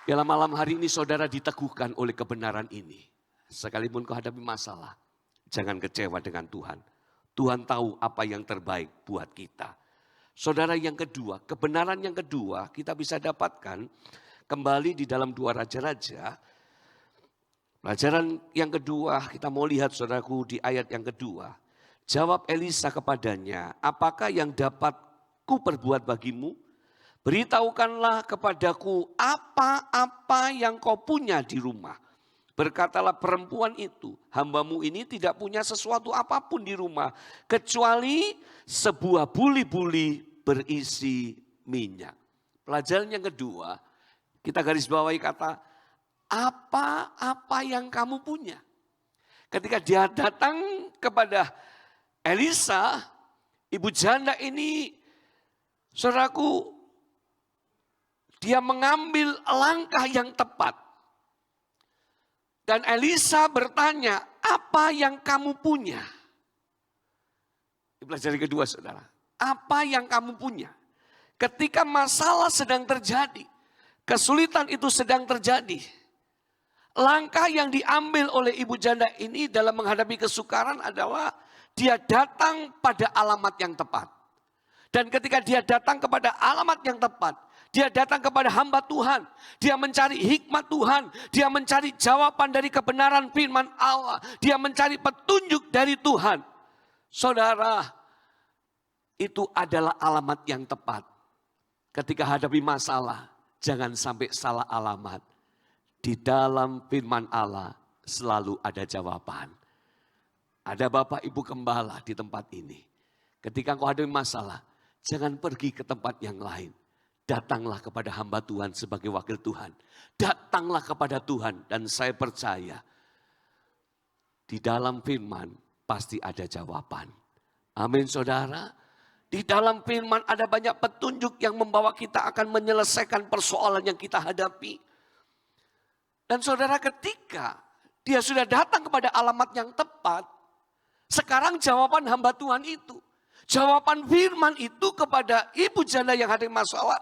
Dalam malam hari ini saudara diteguhkan oleh kebenaran ini. Sekalipun kau hadapi masalah, jangan kecewa dengan Tuhan. Tuhan tahu apa yang terbaik buat kita. Saudara, yang kedua, kebenaran yang kedua kita bisa dapatkan kembali di dalam 2 Raja-Raja. Pelajaran yang kedua kita mau lihat saudaraku di ayat yang kedua. Jawab Elisa kepadanya, apakah yang dapat ku perbuat bagimu? Beritahukanlah kepadaku apa-apa yang kau punya di rumah. Berkatalah perempuan itu, hambamu ini tidak punya sesuatu apapun di rumah, kecuali sebuah buli-buli berisi minyak. Pelajaran yang kedua, kita garis bawahi kata, apa-apa yang kamu punya. Ketika dia datang kepada Elisa, ibu janda ini, saudaraku, dia mengambil langkah yang tepat. Dan Elisa bertanya, apa yang kamu punya? Pelajaran kedua saudara, apa yang kamu punya? Ketika masalah sedang terjadi, kesulitan itu sedang terjadi. Langkah yang diambil oleh ibu janda ini dalam menghadapi kesukaran adalah dia datang pada alamat yang tepat. Dan ketika dia datang kepada alamat yang tepat, dia datang kepada hamba Tuhan. Dia mencari hikmat Tuhan. Dia mencari jawaban dari kebenaran firman Allah. Dia mencari petunjuk dari Tuhan. Saudara, itu adalah alamat yang tepat. Ketika hadapi masalah, jangan sampai salah alamat. Di dalam firman Allah selalu ada jawaban. Ada Bapak Ibu Gembala di tempat ini. Ketika engkau hadapi masalah, jangan pergi ke tempat yang lain. Datanglah kepada hamba Tuhan sebagai wakil Tuhan. Datanglah kepada Tuhan dan saya percaya di dalam firman pasti ada jawaban. Amin saudara. Di dalam firman ada banyak petunjuk yang membawa kita akan menyelesaikan persoalan yang kita hadapi. Dan saudara, ketika dia sudah datang kepada alamat yang tepat, sekarang jawaban hamba Tuhan itu, jawaban firman itu kepada ibu janda yang ada masalah,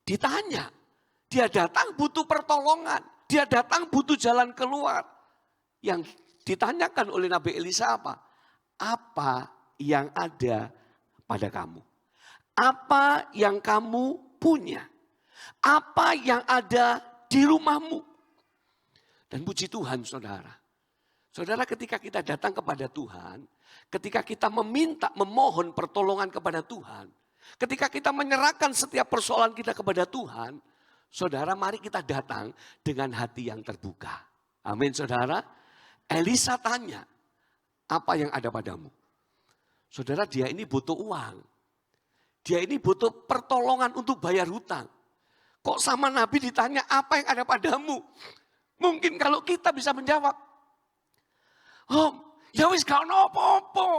ditanya, dia datang butuh pertolongan, dia datang butuh jalan keluar. Yang ditanyakan oleh Nabi Elisa apa? Apa yang ada pada kamu? Apa yang kamu punya? Apa yang ada di rumahmu? Dan puji Tuhan saudara. Saudara, ketika kita datang kepada Tuhan, ketika kita meminta, memohon pertolongan kepada Tuhan, ketika kita menyerahkan setiap persoalan kita kepada Tuhan, saudara, mari kita datang dengan hati yang terbuka. Amin saudara. Elisa tanya, apa yang ada padamu? Saudara, dia ini butuh uang. Dia ini butuh pertolongan untuk bayar hutang. Kok sama Nabi ditanya apa yang ada padamu? Mungkin kalau kita bisa menjawab, ya wis gak ono apa-apa.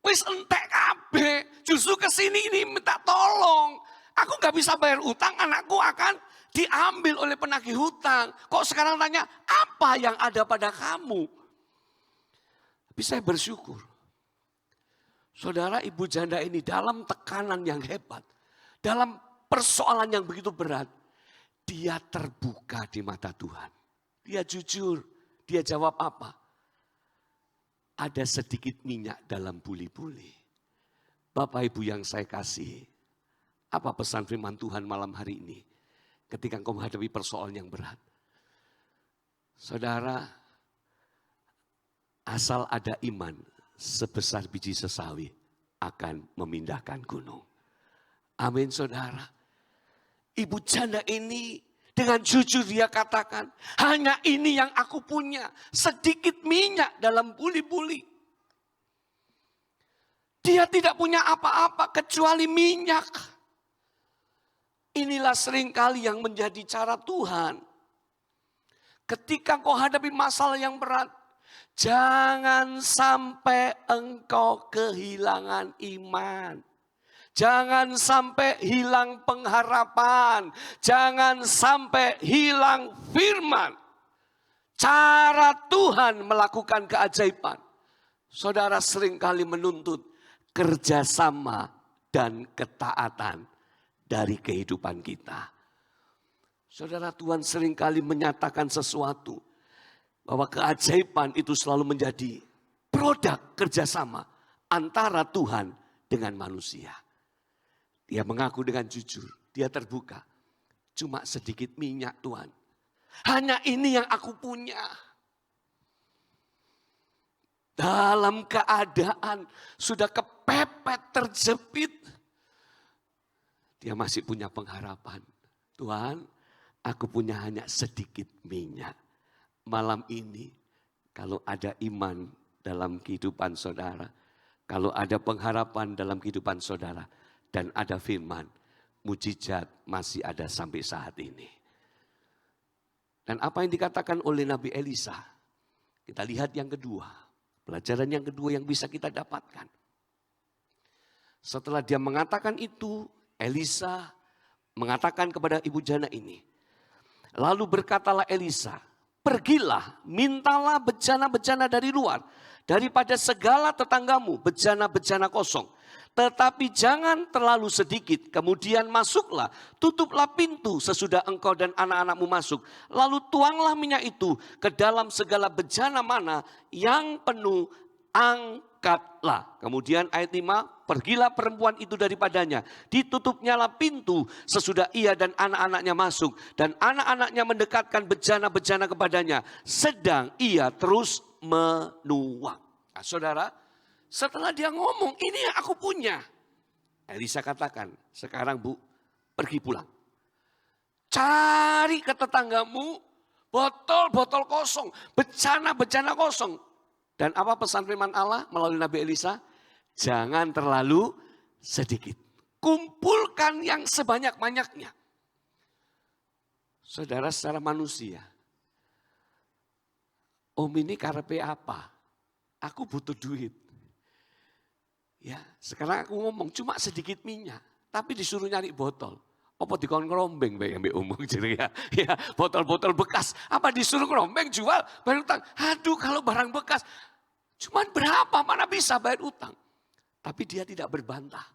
Wis entek kabeh. Justru kesini ini minta tolong. Aku gak bisa bayar hutang, anakku akan diambil oleh penagih hutang. Kok sekarang tanya, apa yang ada pada kamu? Tapi saya bersyukur. Saudara, ibu janda ini dalam tekanan yang hebat, dalam persoalan yang begitu berat, dia terbuka di mata Tuhan. Dia jujur, dia jawab apa? Ada sedikit minyak dalam buli-buli. Bapak Ibu yang saya kasih, apa pesan firman Tuhan malam hari ini? Ketika engkau menghadapi persoalan yang berat. Saudara, asal ada iman sebesar biji sesawi akan memindahkan gunung. Amin saudara. Ibu janda ini dengan jujur dia katakan, hanya ini yang aku punya, sedikit minyak dalam buli-buli. Dia tidak punya apa-apa kecuali minyak. Inilah seringkali yang menjadi cara Tuhan. Ketika kau hadapi masalah yang berat, jangan sampai engkau kehilangan iman. Jangan sampai hilang pengharapan. Jangan sampai hilang firman. Cara Tuhan melakukan keajaiban. Saudara seringkali menuntut kerjasama dan ketaatan dari kehidupan kita. Saudara, Tuhan seringkali menyatakan sesuatu. Bahwa keajaiban itu selalu menjadi produk kerjasama antara Tuhan dengan manusia. Dia mengaku dengan jujur, dia terbuka. Cuma sedikit minyak Tuhan. Hanya ini yang aku punya. Dalam keadaan sudah kepepet, terjepit. Dia masih punya pengharapan. Tuhan, aku punya hanya sedikit minyak. Malam ini, kalau ada iman dalam kehidupan saudara, kalau ada pengharapan dalam kehidupan saudara, dan ada firman, mujizat masih ada sampai saat ini. Dan apa yang dikatakan oleh Nabi Elisa, kita lihat yang kedua, pelajaran yang kedua yang bisa kita dapatkan. Setelah dia mengatakan itu, Elisa mengatakan kepada ibu janda ini, lalu berkatalah Elisa, pergilah, mintalah bejana-bejana dari luar, daripada segala tetanggamu, bejana-bejana kosong. Tetapi jangan terlalu sedikit, kemudian masuklah, tutuplah pintu sesudah engkau dan anak-anakmu masuk. Lalu tuanglah minyak itu ke dalam segala bejana mana yang penuh, angkatlah. Kemudian ayat 5, pergilah perempuan itu daripadanya. Ditutupnyalah pintu sesudah ia dan anak-anaknya masuk. Dan anak-anaknya mendekatkan bejana-bejana kepadanya. Sedang ia terus menuang. Nah, saudara, setelah dia ngomong, ini yang aku punya. Elisa katakan, sekarang Bu, pergi pulang. Cari ke tetanggamu, botol-botol kosong, bejana-bejana kosong. Dan apa pesan firman Allah melalui Nabi Elisa? Jangan terlalu sedikit. Kumpulkan yang sebanyak-banyaknya. Saudara, secara manusia, om ini karepe apa? Aku butuh duit. Ya, sekarang aku ngomong cuma sedikit minyak, tapi disuruh nyari botol. Apa dikon ngerombeng bae ambek omong jadi ya. Ya, botol-botol bekas. Apa disuruh ngerombeng jual bayar utang. Aduh, kalau barang bekas cuman berapa mana bisa bayar utang. Tapi dia tidak berbantah.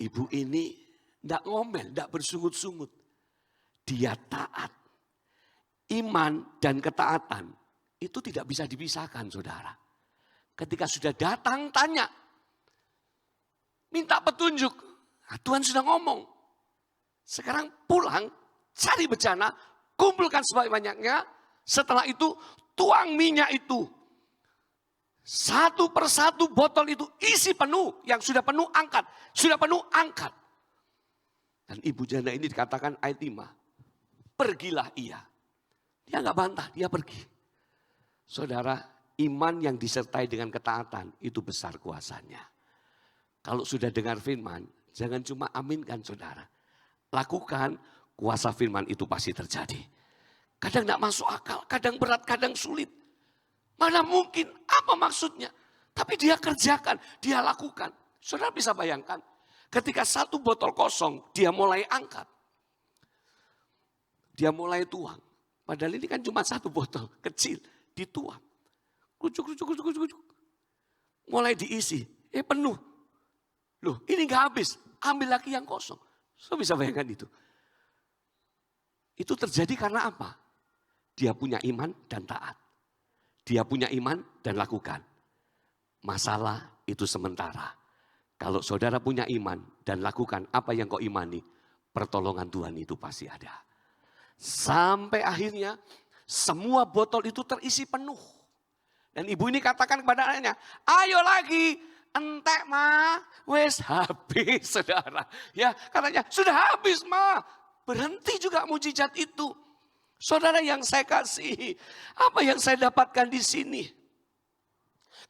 Ibu ini enggak ngomel, enggak bersungut-sungut. Dia taat. Iman dan ketaatan itu tidak bisa dipisahkan, saudara. Ketika sudah datang tanya, minta petunjuk. Nah, Tuhan sudah ngomong. Sekarang pulang, cari bejana, kumpulkan sebanyak-banyaknya. Setelah itu tuang minyak itu. Satu persatu botol itu isi penuh. Yang sudah penuh angkat. Sudah penuh angkat. Dan ibu janda ini dikatakan ayat 5. Pergilah ia. Dia nggak bantah, dia pergi. Saudara, iman yang disertai dengan ketaatan itu besar kuasanya. Kalau sudah dengar firman, jangan cuma aminkan saudara. Lakukan, kuasa firman itu pasti terjadi. Kadang tidak masuk akal, kadang berat, kadang sulit. Mana mungkin, apa maksudnya? Tapi dia kerjakan, dia lakukan. Saudara bisa bayangkan, ketika satu botol kosong, dia mulai angkat. Dia mulai tuang. Padahal ini kan cuma satu botol kecil, dituang. Kucuk. Mulai diisi, penuh. Loh, ini gak habis, ambil lagi yang kosong. Saudara bisa bayangkan itu. Itu terjadi karena apa? Dia punya iman dan taat. Dia punya iman dan lakukan. Masalah itu sementara. Kalau saudara punya iman dan lakukan apa yang kau imani, pertolongan Tuhan itu pasti ada. Sampai akhirnya semua botol itu terisi penuh. Dan ibu ini katakan kepada anaknya, ayo lagi, entek ma, wes habis saudara. Ya katanya, sudah habis ma, berhenti juga mujizat itu. Saudara yang saya kasih, apa yang saya dapatkan di sini?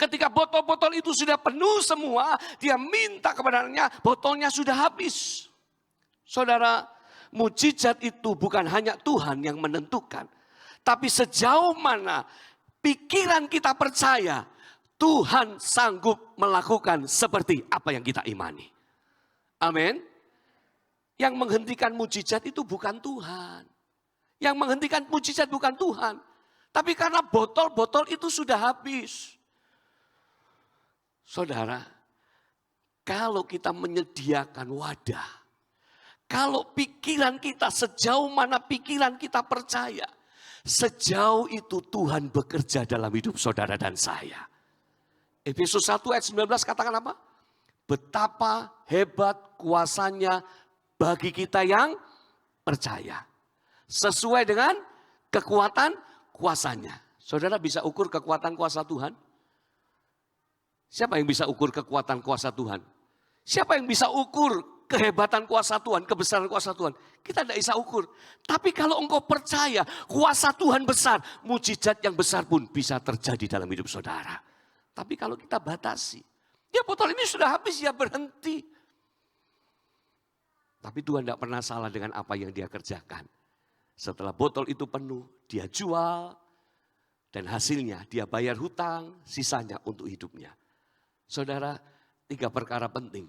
Ketika botol-botol itu sudah penuh semua, dia minta kepada anaknya, botolnya sudah habis. Saudara, mujizat itu bukan hanya Tuhan yang menentukan. Tapi sejauh mana pikiran kita percaya, Tuhan sanggup melakukan seperti apa yang kita imani. Amin. Yang menghentikan mujizat itu bukan Tuhan. Yang menghentikan mujizat bukan Tuhan. Tapi karena botol-botol itu sudah habis. Saudara, kalau kita menyediakan wadah, kalau pikiran kita sejauh mana pikiran kita percaya, sejauh itu Tuhan bekerja dalam hidup saudara dan saya. Efesus 1 ayat 19 katakan apa? Betapa hebat kuasanya bagi kita yang percaya. Sesuai dengan kekuatan kuasanya. Saudara bisa ukur kekuatan kuasa Tuhan? Siapa yang bisa ukur kekuatan kuasa Tuhan? Siapa yang bisa ukur kehebatan kuasa Tuhan, kebesaran kuasa Tuhan? Kita tidak bisa ukur. Tapi kalau engkau percaya kuasa Tuhan besar, mujizat yang besar pun bisa terjadi dalam hidup saudara. Tapi kalau kita batasi, ya botol ini sudah habis, ya berhenti. Tapi Tuhan tidak pernah salah dengan apa yang dia kerjakan. Setelah botol itu penuh, dia jual. Dan hasilnya dia bayar hutang, sisanya untuk hidupnya. Saudara, 3 perkara penting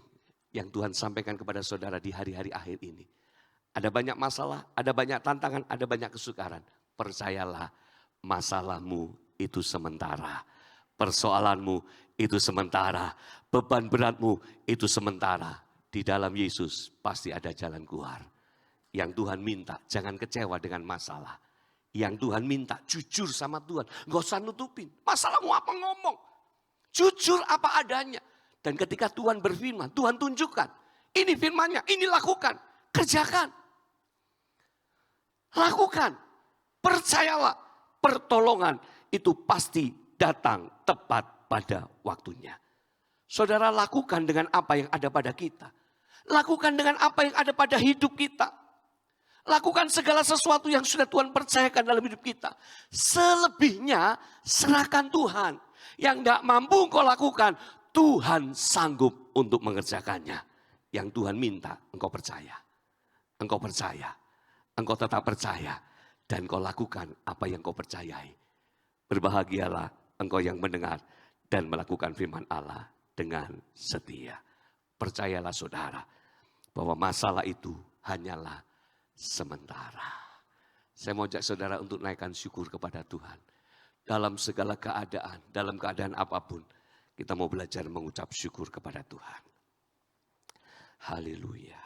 yang Tuhan sampaikan kepada saudara di hari-hari akhir ini. Ada banyak masalah, ada banyak tantangan, ada banyak kesukaran. Percayalah, masalahmu itu sementara. Persoalanmu itu sementara. Beban beratmu itu sementara. Di dalam Yesus pasti ada jalan keluar. Yang Tuhan minta, jangan kecewa dengan masalah. Yang Tuhan minta, jujur sama Tuhan. Gak usah nutupin. Masalahmu apa ngomong. Jujur apa adanya. Dan ketika Tuhan berfirman, Tuhan tunjukkan. Ini firmannya, ini lakukan. Kerjakan. Lakukan. Percayalah. Pertolongan itu pasti datang tepat pada waktunya. Saudara, lakukan dengan apa yang ada pada kita. Lakukan dengan apa yang ada pada hidup kita. Lakukan segala sesuatu yang sudah Tuhan percayakan dalam hidup kita. Selebihnya serahkan Tuhan. Yang tidak mampu engkau lakukan, Tuhan sanggup untuk mengerjakannya. Yang Tuhan minta, engkau percaya. Engkau percaya. Engkau tetap percaya. Dan engkau lakukan apa yang engkau percayai. Berbahagialah engkau yang mendengar dan melakukan firman Allah dengan setia. Percayalah saudara, bahwa masalah itu hanyalah sementara. Saya mau ajak saudara untuk naikkan syukur kepada Tuhan. Dalam segala keadaan, dalam keadaan apapun, kita mau belajar mengucap syukur kepada Tuhan. Haleluya.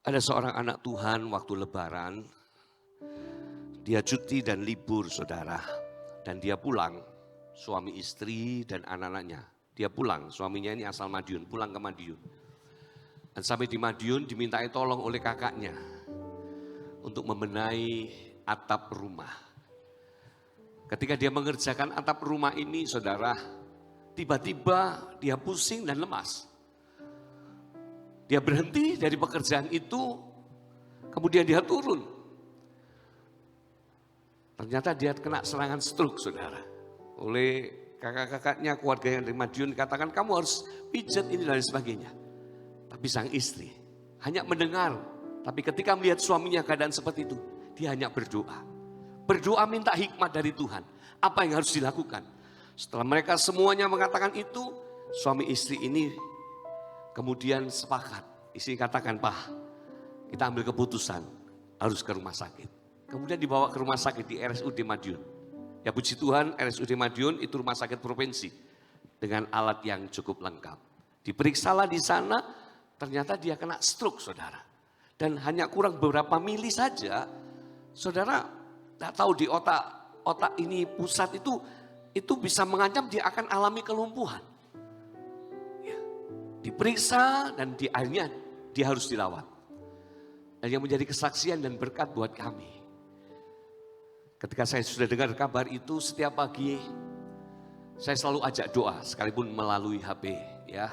Ada seorang anak Tuhan waktu lebaran, dia cuti dan libur saudara. Dan dia pulang, suami istri dan anak-anaknya. Dia pulang, suaminya ini asal Madiun, pulang ke Madiun. Dan sampai di Madiun dimintai tolong oleh kakaknya untuk membenahi atap rumah. Ketika dia mengerjakan atap rumah ini, saudara, tiba-tiba dia pusing dan lemas. Dia berhenti dari pekerjaan itu, kemudian dia turun. Ternyata dia kena serangan stroke, saudara. Oleh kakak-kakaknya, keluarga yang dari Madiun katakan kamu harus pijat ini dan sebagainya. Tapi sang istri hanya mendengar. Tapi ketika melihat suaminya keadaan seperti itu, dia hanya berdoa. Berdoa minta hikmat dari Tuhan. Apa yang harus dilakukan? Setelah mereka semuanya mengatakan itu, suami istri ini kemudian sepakat. Istri katakan, Pak, kita ambil keputusan harus ke rumah sakit. Kemudian dibawa ke rumah sakit di RSUD Madiun. Ya puji Tuhan, RSUD Madiun itu rumah sakit provinsi dengan alat yang cukup lengkap. Diperiksalah di sana, ternyata dia kena stroke, saudara. Dan hanya kurang beberapa mili saja, saudara tidak tahu di otak ini pusat itu bisa mengancam dia akan alami kelumpuhan. Ya. Diperiksa dan akhirnya dia harus dirawat. Dan yang menjadi kesaksian dan berkat buat kami. Ketika saya sudah dengar kabar itu, setiap pagi saya selalu ajak doa, sekalipun melalui HP, ya.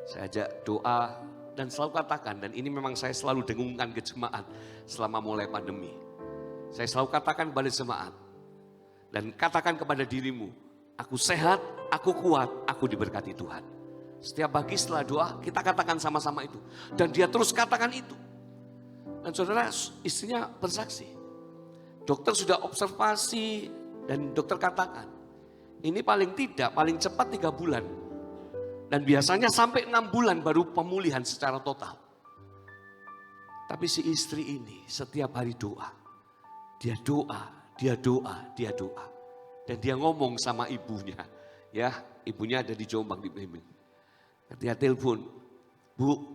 Saya ajak doa dan selalu katakan, dan ini memang saya selalu dengungkan ke jemaat selama mulai pandemi. Saya selalu katakan kepada jemaat, dan katakan kepada dirimu, aku sehat, aku kuat, aku diberkati Tuhan. Setiap pagi setelah doa, kita katakan sama-sama itu. Dan dia terus katakan itu. Dan saudara, istrinya bersaksi. Dokter sudah observasi dan dokter katakan, ini paling cepat 3 bulan. Dan biasanya sampai 6 bulan baru pemulihan secara total. Tapi si istri ini setiap hari doa. Dia doa. Dan dia ngomong sama ibunya. Ya, ibunya ada di Jombang di Blimbing. Ketika telepon, Bu,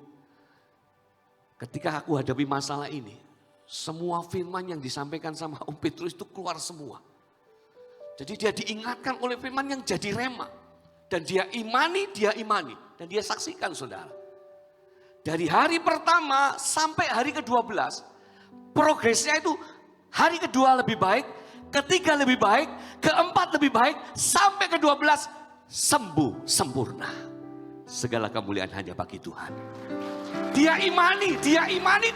ketika aku hadapi masalah ini, semua firman yang disampaikan sama Om Petrus itu keluar semua. Jadi dia diingatkan oleh firman yang jadi rema. Dan dia imani. Dan dia saksikan, saudara. Dari hari pertama sampai hari ke-12, progresnya itu hari kedua lebih baik, ketiga lebih baik, keempat lebih baik, sampai ke-12 sembuh sempurna. Segala kemuliaan hanya bagi Tuhan. Dia imani,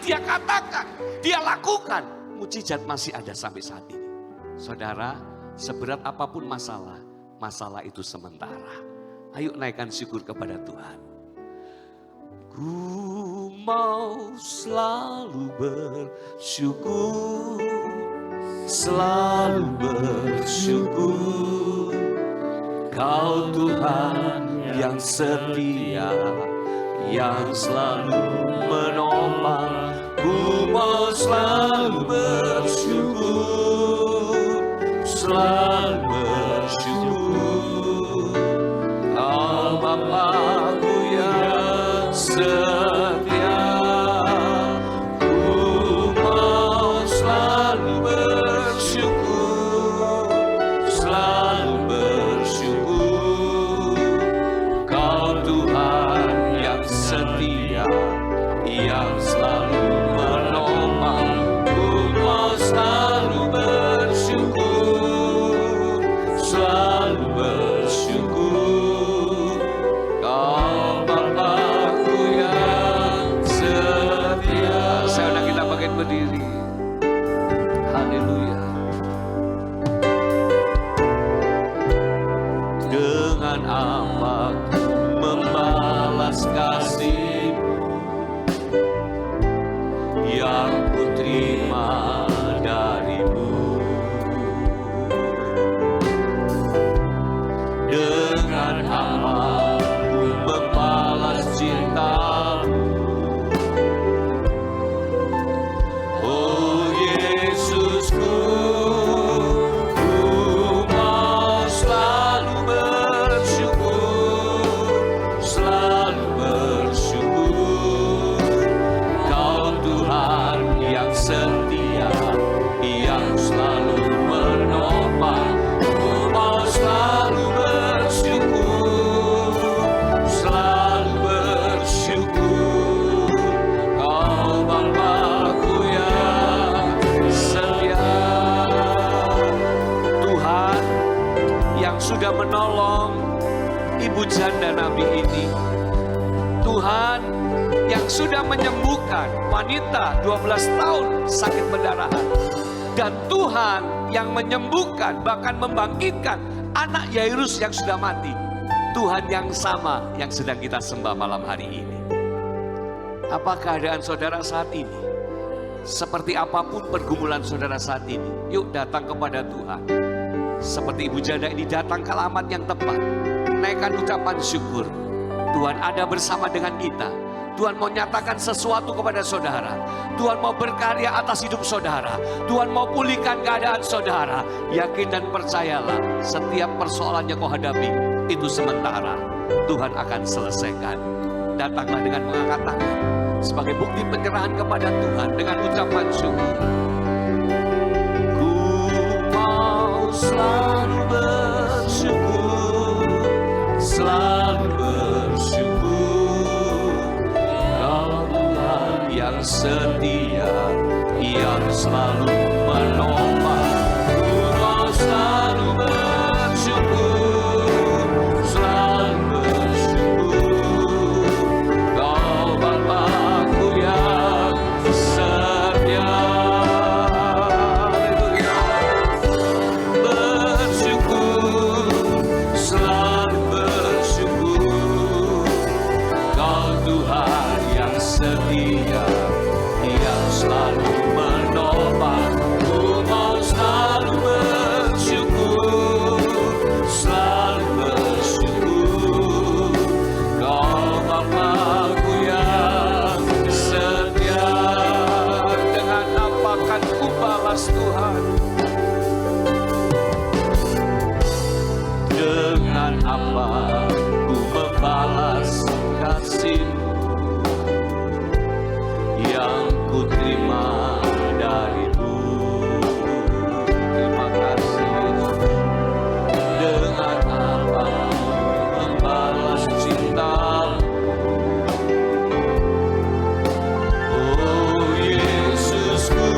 dia katakan, dia lakukan. Mujizat masih ada sampai saat ini. Saudara, seberat apapun masalah itu sementara. Ayo naikkan syukur kepada Tuhan. Ku mau selalu bersyukur, selalu bersyukur. Kau Tuhan yang setia, yang selalu menopang. Ku mau selalu bersyukur, selalu bersyukur. Kau Bapa-Ku yang setia. Ku mau selalu bersyukur, selalu bersyukur. Kau Tuhan yang setia, yang selalu menopang. Ku mau selalu bersyukur, selalu bersyukur. Kau Bapa-Ku yang setia. Saya undang kita bangkit berdiri. Haleluya. Dengan apa ku membalas kasih-Mu yang ku terima dari-Mu? Dengan apa ku membalas cinta-Mu? Oh Yesusku, ku mau selalu bersyukur, selalu bersyukur. Kau Tuhan yang setia, yang selalu menopang. Ku mau selalu bersyukur, selalu bersyukur. Kau Bapa-Ku yang setia. Tuhan yang sudah menolong ibu janda Nabi ini. Tuhan yang sudah menyembuhkan wanita 12 tahun sakit pendarahan. Dan Tuhan yang menyembuhkan, bahkan membangkitkan anak Yairus yang sudah mati. Tuhan yang sama yang sedang kita sembah malam hari ini. Apa keadaan saudara saat ini? Seperti apapun pergumulan saudara saat ini, yuk datang kepada Tuhan. Seperti ibu janda ini datang ke alamat yang tepat. Naikkan ucapan syukur. Tuhan ada bersama dengan kita. Tuhan mau nyatakan sesuatu kepada saudara. Tuhan mau berkarya atas hidup saudara. Tuhan mau pulihkan keadaan saudara. Yakin dan percayalah, setiap persoalan yang kau hadapi itu sementara. Tuhan akan selesaikan. Datanglah dengan mengangkat tangan sebagai bukti penyerahan kepada Tuhan dengan ucapan syukur. Ku mau selalu bersyukur, selalu bersyukur. Kau Tuhan yang setia, yang selalu menolong. Ku mau selalu bersyukur, selalu bersyukur. Kau Bapa-Ku yang setia. Bersyukur, selalu bersyukur. Kau Tuhan yang setia, yang selalu menopang. Ku mau selalu bersyukur, selalu bersyukur. Kau Bapa-Ku yang setia. Dengan apa akan ku balas Tuhan? Dengan apa ku membalas kasih-Mu yang ku terima dari-Mu? Terima kasih Yesus. Dengan apa ku membalas cinta-Mu? Oh Yesusku,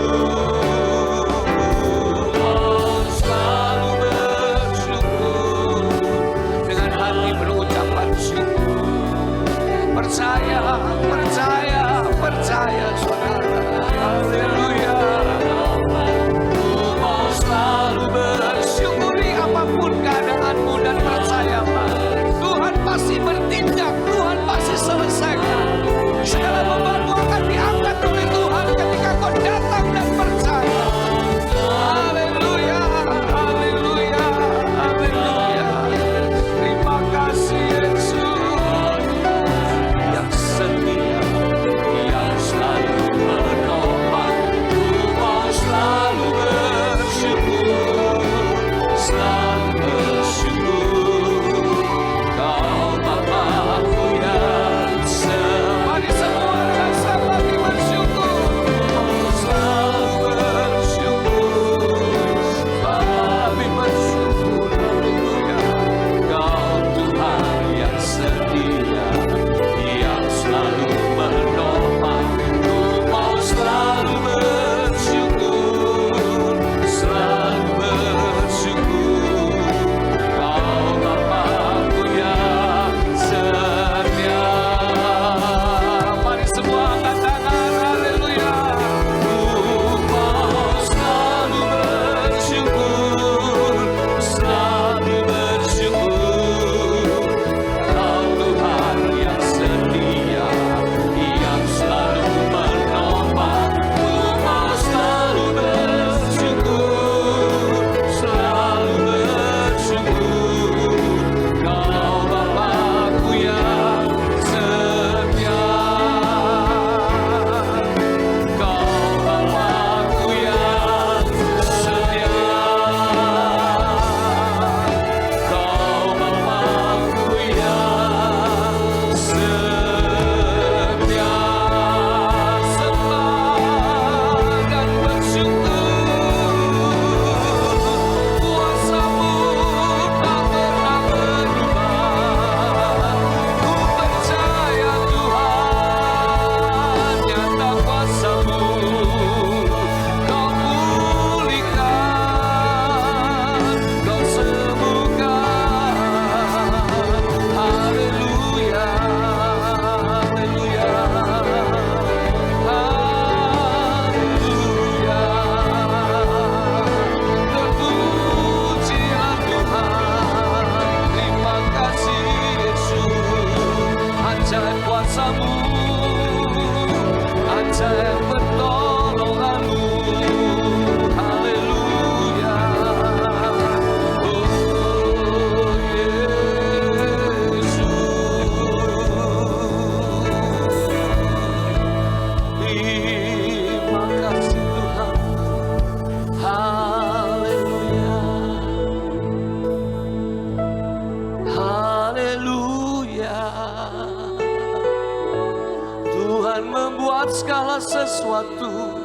sesuatu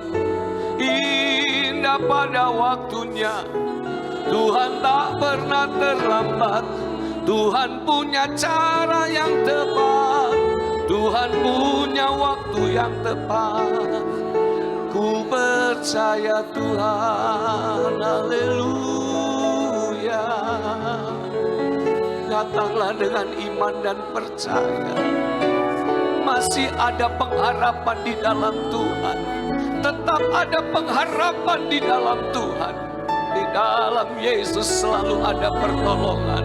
indah pada waktunya. Tuhan tak pernah terlambat. Tuhan punya cara yang tepat. Tuhan punya waktu yang tepat. Ku percaya Tuhan, haleluya. Datanglah dengan iman dan percaya. Masih ada pengharapan di dalam Tuhan. Tetap ada pengharapan di dalam Tuhan. Di dalam Yesus selalu ada pertolongan.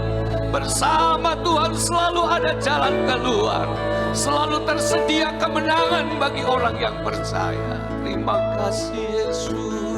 Bersama Tuhan selalu ada jalan keluar. Selalu tersedia kemenangan bagi orang yang percaya. Terima kasih Yesus.